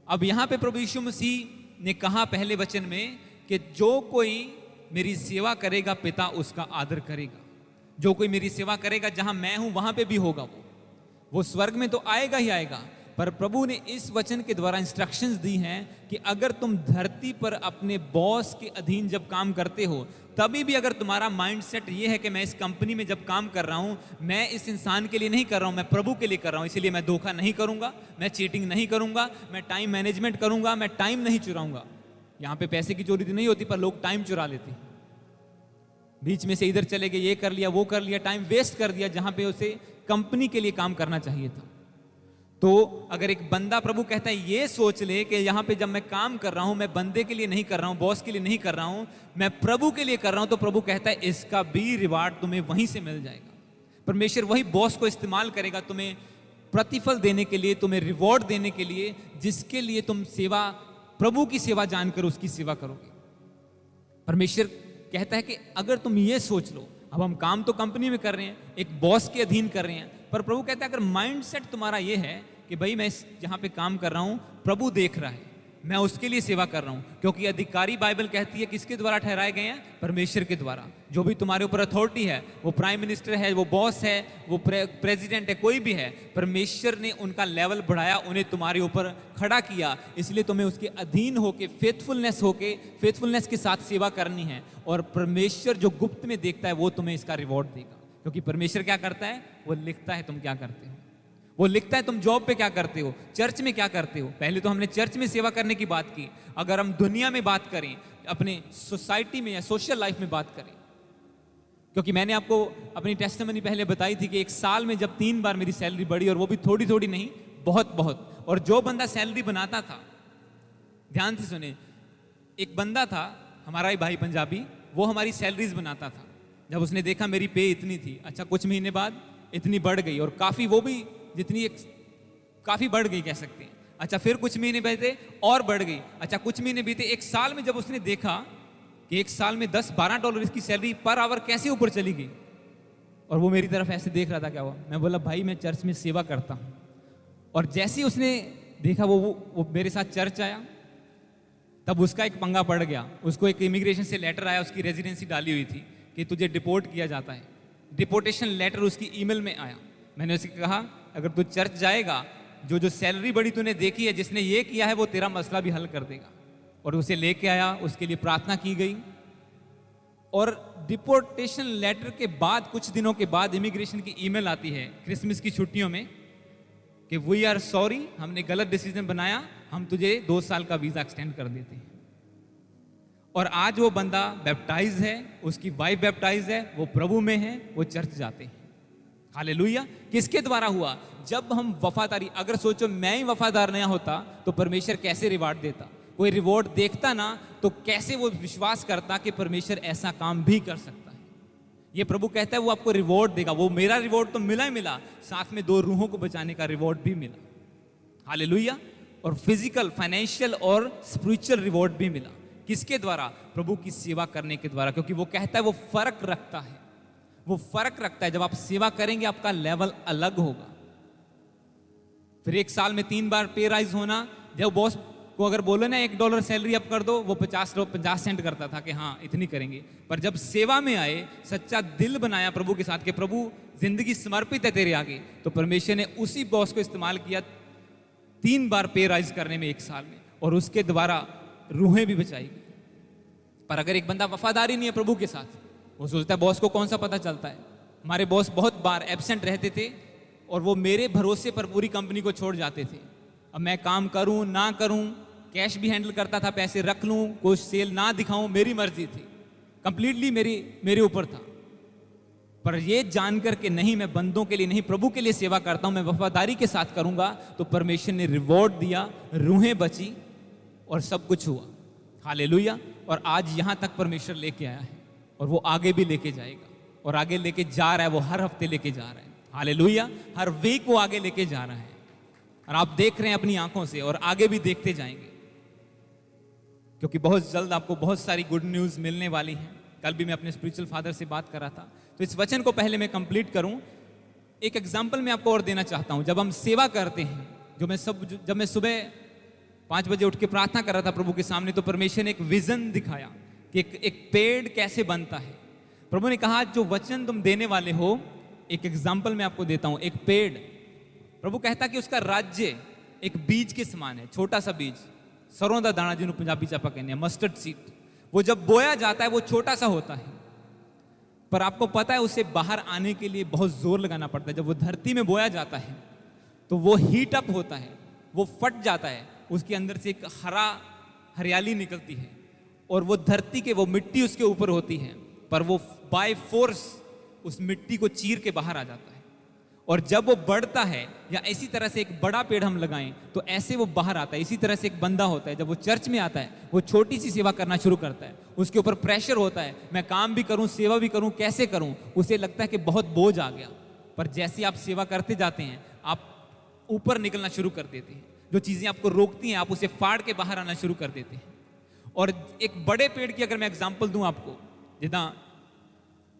अब यहां पे प्रभु यीशु मसीह ने कहा पहले वचन में कि जो कोई मेरी सेवा करेगा पिता उसका आदर करेगा। जो कोई मेरी सेवा करेगा, जहां मैं हूं वहां पे भी होगा, वो स्वर्ग में तो आएगा ही आएगा। पर प्रभु ने इस वचन के द्वारा इंस्ट्रक्शंस दी हैं कि अगर तुम धरती पर अपने बॉस के अधीन जब काम करते हो, तभी भी अगर तुम्हारा माइंडसेट ये है कि मैं इस कंपनी में जब काम कर रहा हूं, मैं इस इंसान के लिए नहीं कर रहा हूं, मैं प्रभु के लिए कर रहा हूं, इसलिए मैं धोखा नहीं करूंगा, मैं चीटिंग नहीं करूंगा, मैं टाइम मैनेजमेंट करूंगा, मैं टाइम नहीं चुराऊंगा। यहां पे पैसे की चोरी तो नहीं होती, पर लोग टाइम चुरा लेते हैं। बीच में से इधर चले गए, ये कर लिया, वो कर लिया, टाइम वेस्ट कर दिया जहां पे उसे कंपनी के लिए काम करना चाहिए था। तो अगर एक बंदा, प्रभु कहता है ये सोच ले कि यहां पे जब मैं काम कर रहा हूं, मैं बंदे के लिए नहीं कर रहा हूं, बॉस के लिए नहीं कर रहा हूं, मैं प्रभु के लिए कर रहा हूं, तो प्रभु कहता है इसका भी रिवार्ड तुम्हें वहीं से मिल जाएगा। परमेश्वर वही बॉस को इस्तेमाल करेगा तुम्हें प्रतिफल देने के लिए, तुम्हें रिवॉर्ड देने के लिए, जिसके लिए तुम सेवा, प्रभु की सेवा जानकर उसकी सेवा करोगे। परमेश्वर कहता है कि अगर तुम ये सोच लो, अब हम काम तो कंपनी में कर रहे हैं, एक बॉस के अधीन कर रहे हैं, पर प्रभु कहता है अगर माइंडसेट तुम्हारा ये है कि भाई मैं जहां पे काम कर रहा हूं प्रभु देख रहा है, मैं उसके लिए सेवा कर रहा हूं, क्योंकि अधिकारी बाइबल कहती है किसके द्वारा ठहराए गए हैं? परमेश्वर के द्वारा। जो भी तुम्हारे ऊपर अथॉरिटी है, वो प्राइम मिनिस्टर है, वो बॉस है, वो प्रेसिडेंट है, कोई भी है, परमेश्वर ने उनका लेवल बढ़ाया, उन्हें तुम्हारे ऊपर खड़ा किया, इसलिए तुम्हें उसके अधीन होके फेथफुलनेस के साथ सेवा करनी है। और परमेश्वर जो गुप्त में देखता है वो तुम्हें इसका रिवॉर्ड देगा, क्योंकि परमेश्वर क्या करता है? वो लिखता है तुम क्या करते हो, वो लिखता है तुम जॉब पे क्या करते हो, चर्च में क्या करते हो। पहले तो हमने चर्च में सेवा करने की बात की, अगर हम दुनिया में बात करें, अपने सोसाइटी में या सोशल लाइफ में बात करें, क्योंकि मैंने आपको अपनी टेस्टिमनी पहले बताई थी कि एक साल में जब 3 बार मेरी सैलरी बढ़ी, और वो भी थोड़ी थोड़ी नहीं, बहुत बहुत। और जो बंदा सैलरी बनाता था, ध्यान से सुने, एक बंदा था हमारा ही भाई पंजाबी, वो हमारी सैलरीज बनाता था। जब उसने देखा मेरी पे इतनी थी, अच्छा कुछ महीने बाद इतनी बढ़ गई, और काफी, वो भी जितनी काफी बढ़ गई कह सकते हैं। अच्छा फिर कुछ महीने बीते और बढ़ गई, अच्छा कुछ महीने बीते, एक साल में जब उसने देखा कि एक साल में $10-12 इसकी सैलरी पर आवर कैसे ऊपर चली गई, और वो मेरी तरफ ऐसे देख रहा था, क्या हुआ? मैं बोला भाई मैं चर्च में सेवा करता हूं। और जैसे ही उसने देखा वो मेरे साथ चर्च आया, तब उसका एक पंगा पड़ गया। उसको एक इमिग्रेशन से लेटर आया, उसकी रेजिडेंसी डाली हुई थी कि तुझे डिपोर्ट किया जाता है। डिपोर्टेशन लेटर उसकी ईमेल में आया। मैंने उससे कहा अगर तू चर्च जाएगा, जो सैलरी बड़ी तूने देखी है, जिसने ये किया है वो तेरा मसला भी हल कर देगा। और उसे लेके आया, उसके लिए प्रार्थना की गई। और डिपोर्टेशन लेटर के बाद कुछ दिनों के बाद इमिग्रेशन की ईमेल आती है क्रिसमस की छुट्टियों में कि वी आर सॉरी, हमने गलत डिसीजन बनाया, हम तुझे 2 साल का वीजा एक्सटेंड कर देते हैं। और आज वो बंदा बैप्टाइज है, उसकी वाइफ बैप्टाइज है, वो प्रभु में है, वो चर्च जाते हैं। हालेलुया। किसके द्वारा हुआ? जब हम वफादारी, अगर सोचो मैं ही वफादार नहीं होता तो परमेश्वर कैसे रिवार्ड देता? कोई रिवॉर्ड देखता ना तो कैसे वो विश्वास करता कि परमेश्वर ऐसा काम भी कर सकता है। ये प्रभु कहता है वो आपको रिवॉर्ड देगा। वो मेरा रिवॉर्ड तो मिला ही मिला, साथ में 2 रूहों को बचाने का रिवॉर्ड भी मिला। हालेलुया। और फिजिकल, फाइनेंशियल और स्पिरिचुअल रिवॉर्ड भी मिला। किसके द्वारा? प्रभु की सेवा करने के द्वारा, क्योंकि वो कहता है वो फर्क रखता है, वो फर्क रखता है। जब आप सेवा करेंगे आपका लेवल अलग होगा। फिर एक साल में 3 बार पे राइज होना, जब बॉस को अगर बोलो ना $1 सैलरी अप कर दो, वो 50 सेंट करता था कि हाँ इतनी करेंगे। पर जब सेवा में आए, सच्चा दिल बनाया प्रभु के साथ कि प्रभु जिंदगी समर्पित है तेरे आगे, तो परमेश्वर ने उसी बॉस को इस्तेमाल किया 3 बार पे राइज करने में 1 साल में, और उसके द्वारा रूहें भी बचाई गई। पर अगर एक बंदा वफादारी नहीं है प्रभु के साथ, वो सोचता है बॉस को कौन सा पता चलता है। हमारे बॉस बहुत बार एब्सेंट रहते थे और वो मेरे भरोसे पर पूरी कंपनी को छोड़ जाते थे। अब मैं काम करूं ना करूं, कैश भी हैंडल करता था, पैसे रख लूं, कुछ सेल ना दिखाऊं, मेरी मर्जी थी, कंप्लीटली मेरे ऊपर था। पर ये जानकर के नहीं, मैं बंदों के लिए नहीं प्रभु के लिए सेवा करता हूं, मैं वफादारी के साथ करूंगा, तो परमेश्वर ने रिवॉर्ड दिया, रूहें बची और सब कुछ हुआ। हालेलुया। और आज यहां तक परमेश्वर लेके आया है और वो आगे भी लेके जाएगा, और आगे लेके जा रहा है। वो हर हफ्ते लेके जा रहा है। हालेलुया। हर वीक वो आगे लेके जा रहा है, और आप देख रहे हैं अपनी आंखों से, और आगे भी देखते जाएंगे, क्योंकि बहुत जल्द आपको बहुत सारी गुड न्यूज़ मिलने वाली है। कल भी मैं अपने स्पिरिचुअल फादर से बात कर रहा था। तो इस वचन को पहले मैं कंप्लीट करूं, एक एग्जाम्पल मैं आपको और देना चाहता हूं। जब हम सेवा करते हैं, जब मैं सुबह 5 बजे उठ के प्रार्थना कर रहा था प्रभु के सामने, तो परमेश्वर ने एक विजन दिखाया कि एक पेड़ कैसे बनता है। प्रभु ने कहा जो वचन तुम देने वाले हो, एक एग्जाम्पल मैं आपको देता हूं। एक पेड़, प्रभु कहता कि उसका राज्य एक बीज के समान है, छोटा सा बीज, सरों दा दाना जिन्होंने पंजाबी चापा कहने हैं, मस्टर्ड सीड। वो जब बोया जाता है वो छोटा सा होता है, पर आपको पता है उसे बाहर आने के लिए बहुत जोर लगाना पड़ता है। जब वो धरती में बोया जाता है तो वो हीट अप होता है, वो फट जाता है, उसके अंदर से एक हरियाली निकलती है, और वो धरती के, वो मिट्टी उसके ऊपर होती है, पर वो बाय फोर्स उस मिट्टी को चीर के बाहर आ जाता है। और जब वो बढ़ता है, या इसी तरह से एक बड़ा पेड़ हम लगाएं तो ऐसे वो बाहर आता है। इसी तरह से एक बंदा होता है, जब वो चर्च में आता है, वो छोटी सी सेवा करना शुरू करता है, उसके ऊपर प्रेशर होता है, मैं काम भी करूं, सेवा भी करूं, कैसे करूं, उसे लगता है कि बहुत बोझ आ गया। पर जैसे आप सेवा करते जाते हैं, आप ऊपर निकलना शुरू कर देते हैं। जो चीजें आपको रोकती हैं, आप उसे फाड़ के बाहर आना शुरू कर देते हैं। और एक बड़े पेड़ की अगर मैं एग्जाम्पल दूं आपको, जिदा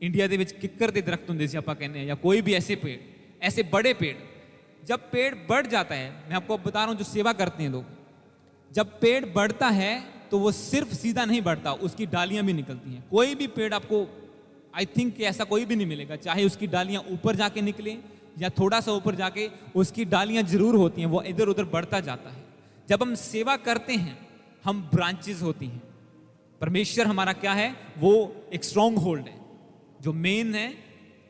इंडिया ਦੇ ਵਿੱਚ किक्कर ਦੇ दरख्त ਹੁੰਦੇ ਸੀ ਆਪਾਂ कहने, या कोई भी ऐसे पेड़, ऐसे बड़े पेड़, जब पेड़ बढ़ जाता है, मैं आपको बता रहा हूं जो सेवा करते हैं लोग, जब पेड़ बढ़ता है तो वो सिर्फ सीधा नहीं बढ़ता, उसकी डालियां भी निकलती हैं। कोई भी पेड़ आपको, आई थिंक कि ऐसा कोई भी नहीं मिलेगा, चाहे उसकी डालियां ऊपर जाके निकले या थोड़ा सा ऊपर जाके, उसकी डालियां जरूर होती हैं, वो इधर उधर बढ़ता जाता है। जब हम सेवा करते हैं, हम ब्रांचेस होती हैं। परमेश्वर हमारा क्या है, वो एक स्ट्रॉन्ग होल्ड है, जो मेन है।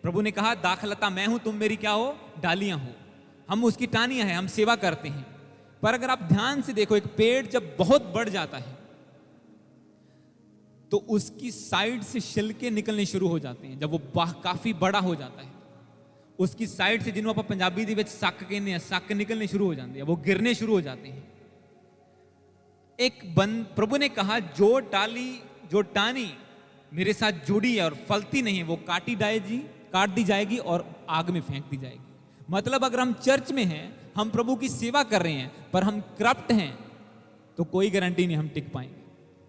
प्रभु ने कहा दाखलता मैं हूं, तुम मेरी क्या हो, डालियां हो। हम उसकी टाहनियां हैं, हम सेवा करते हैं। पर अगर आप ध्यान से देखो, एक पेड़ जब बहुत बढ़ जाता है तो उसकी साइड से छिलके निकलने शुरू हो जाते हैं। जब वो काफी बड़ा हो जाता है, उसकी साइड से, जिन्हों आप पंजाबी ਦੇ ਵਿੱਚ ਸੱਕ ਕਹਿੰਦੇ हैं, सक निकलने शुरू हो जाते हैं, वो गिरने शुरू हो जाते हैं। प्रभु ने कहा जो टानी मेरे साथ जुड़ी है और फलती नहीं है, वो काट दी जाएगी और आग में फेंक दी जाएगी। मतलब अगर हम चर्च में हैं, हम प्रभु की सेवा कर रहे हैं, पर हम करप्ट हैं, तो कोई गारंटी नहीं हम टिक पाएंगे।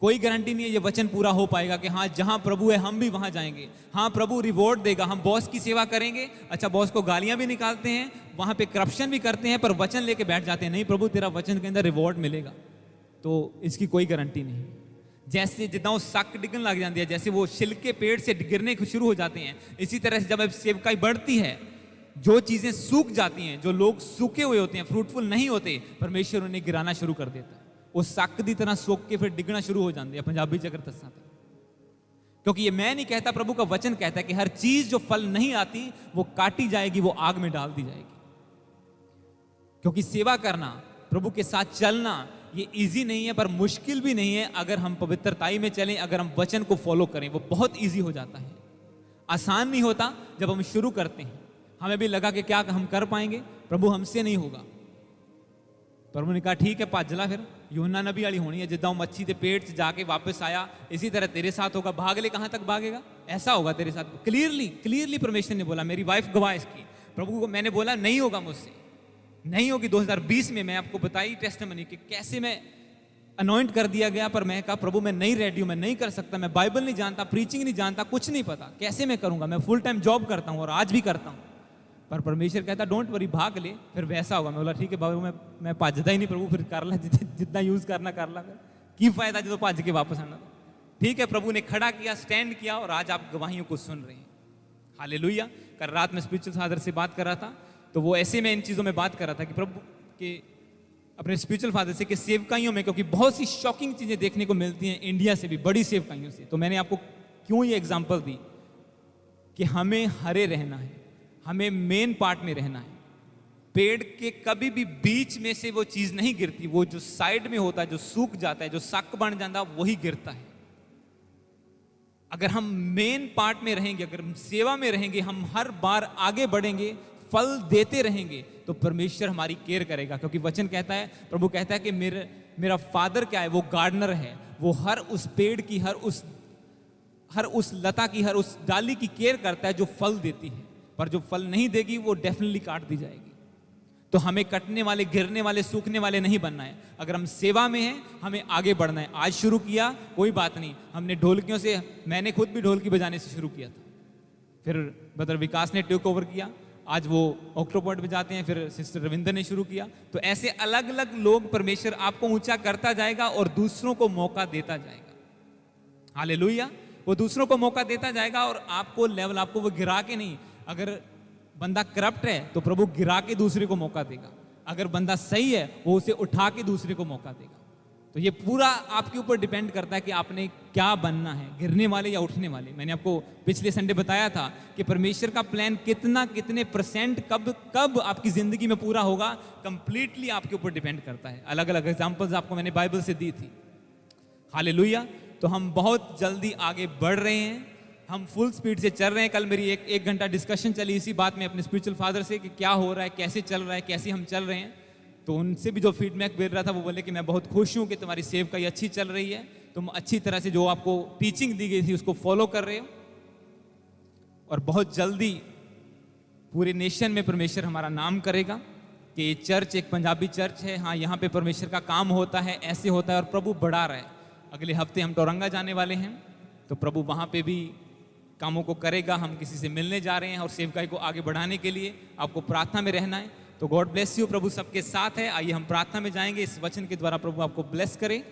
कोई गारंटी नहीं है ये वचन पूरा हो पाएगा कि हाँ जहां प्रभु है हम भी वहां जाएंगे। हाँ प्रभु रिवॉर्ड देगा, हम बॉस की सेवा करेंगे, अच्छा बॉस को गालियां भी निकालते हैं, वहां पे करप्शन भी करते हैं, पर वचन लेके बैठ जाते हैं, नहीं प्रभु तेरा वचन के अंदर रिवॉर्ड मिलेगा, तो इसकी कोई गारंटी नहीं। जैसे जितना वो सक डिगन लग जाती है, जैसे वो छिलके पेड़ से गिरने शुरू हो जाते हैं, इसी तरह से जब सेवकाई बढ़ती है, जो चीजें सूख जाती हैं, जो लोग सूखे हुए होते हैं, फ्रूटफुल नहीं होते, परमेश्वर उन्हें गिराना शुरू कर देता है। वो सक की तरह सूख के फिर डिगना शुरू हो जाते हैं, पंजाबी च अगर दसा तो। क्योंकि ये मैं नहीं कहता, प्रभु का वचन कहता है कि हर चीज जो फल नहीं आती वो काटी जाएगी, वो आग में डाल दी जाएगी। क्योंकि सेवा करना, प्रभु के साथ चलना, ये इजी नहीं है, पर मुश्किल भी नहीं है। अगर हम पवित्रताई में चलें, अगर हम वचन को फॉलो करें, वो बहुत इजी हो जाता है। आसान नहीं होता। जब हम शुरू करते हैं, हमें भी लगा कि क्या हम कर पाएंगे, प्रभु हमसे नहीं होगा। प्रभु ने कहा ठीक है भजला, फिर यूहन्ना नबी वाली होनी है, जिदा मच्छी के पेट से जाके वापस आया, इसी तरह तेरे साथ होगा। भाग ले, कहां तक भागेगा, ऐसा होगा तेरे साथ। क्लियरली परमेश्वर ने बोला, मेरी वाइफ गवाह इसकी। प्रभु को मैंने बोला नहीं होगा मुझसे, नहीं होगी। 2020 में मैं आपको बताई टेस्टिमनी कि कैसे मैं अनॉइंट कर दिया गया, पर मैं कहा प्रभु मैं नहीं रेडी हूं, मैं नहीं कर सकता, मैं बाइबल नहीं जानता, प्रीचिंग नहीं जानता, कुछ नहीं पता, कैसे मैं करूंगा। मैं फुल टाइम जॉब करता हूं और आज भी करता हूं, पर परमेश्वर कहता डोंट वरी, भाग ले, फिर वैसा होगा। मैं बोला ठीक है बाबू, मैं भजदा ही नहीं प्रभु, फिर कर ला जितना यूज करना कर ला, की फायदा जो भज के वापस आना। ठीक है, प्रभु ने खड़ा किया, स्टैंड किया, और आज आप गवाहियों को सुन रहे हैं। हालेलुया। कल रात में स्पिरिचुअल फादर से बात कर रहा था, तो वो ऐसे में इन चीज़ों में बात कर रहा था कि प्रभु के अपने स्पिरिचुअल फादर से कि सेवकाइयों में, क्योंकि बहुत सी शॉकिंग चीज़ें देखने को मिलती हैं इंडिया से भी, बड़ी सेवकाइयों से। तो मैंने आपको क्यों ये एग्जाम्पल दी कि हमें हरे रहना है, हमें मेन पार्ट में रहना है। पेड़ के कभी भी बीच में से वो चीज़ नहीं गिरती, वो जो साइड में होता है, जो सूख जाता है, जो सक बन जाता है, वही गिरता है। अगर हम मेन पार्ट में रहेंगे, अगर हम सेवा में रहेंगे, हम हर बार आगे बढ़ेंगे, फल देते रहेंगे, तो परमेश्वर हमारी केयर करेगा। क्योंकि वचन कहता है, प्रभु कहता है कि मेरा फादर क्या है, वो गार्डनर है, वो हर उस पेड़ की, हर उस लता की, हर उस डाली की केयर करता है जो फल देती है। पर जो फल नहीं देगी वो डेफिनेटली काट दी जाएगी। तो हमें कटने वाले, गिरने वाले, सूखने वाले नहीं बनना है। अगर हम सेवा में हैं, हमें आगे बढ़ना है। आज शुरू किया, कोई बात नहीं, हमने ढोलकियों से, मैंने खुद भी ढोलकी बजाने से शुरू किया था, फिर ब्रदर विकास ने टेक ओवर किया, आज वो ऑक्टोपॉइंट में जाते हैं, फिर सिस्टर रविंदर ने शुरू किया। तो ऐसे अलग अलग लोग, परमेश्वर आपको ऊंचा करता जाएगा और दूसरों को मौका देता जाएगा। हालेलुया। वो दूसरों को मौका देता जाएगा और आपको लेवल, आपको वो गिरा के नहीं। अगर बंदा करप्ट है तो प्रभु गिरा के दूसरे को मौका देगा, अगर बंदा सही है वो उसे उठा के दूसरे को मौका देगा। तो ये पूरा आपके ऊपर डिपेंड करता है कि आपने क्या बनना है, गिरने वाले या उठने वाले। मैंने आपको पिछले संडे बताया था कि परमेश्वर का प्लान कितने परसेंट कब आपकी जिंदगी में पूरा होगा, कंप्लीटली आपके ऊपर डिपेंड करता है। अलग अलग एग्जांपल्स आपको मैंने बाइबल से दी थी। हालेलुया। तो हम बहुत जल्दी आगे बढ़ रहे हैं, हम फुल स्पीड से चल रहे हैं। कल मेरी एक घंटा डिस्कशन चली इसी बात में अपने स्पिरिचुअल फादर से कि क्या हो रहा है, कैसे चल रहा है, कैसे हम चल रहे हैं। तो उनसे भी जो फीडबैक मिल रहा था वो बोले कि मैं बहुत खुश हूँ कि तुम्हारी सेवकाई अच्छी चल रही है, तुम अच्छी तरह से जो आपको टीचिंग दी गई थी उसको फॉलो कर रहे हो, और बहुत जल्दी पूरे नेशन में परमेश्वर हमारा नाम करेगा कि ये चर्च एक पंजाबी चर्च है। हाँ, यहाँ पे परमेश्वर का काम होता है, ऐसे होता है, और प्रभु बढ़ा रहा है। अगले हफ्ते हम टोरंगा जाने वाले हैं, तो प्रभु वहाँ पे भी कामों को करेगा। हम किसी से मिलने जा रहे हैं और सेवकाई को आगे बढ़ाने के लिए आपको प्रार्थना में रहना है। तो गॉड ब्लेस यू। प्रभु सबके साथ है। आइए हम प्रार्थना में जाएंगे, इस वचन के द्वारा प्रभु आपको ब्लेस करे।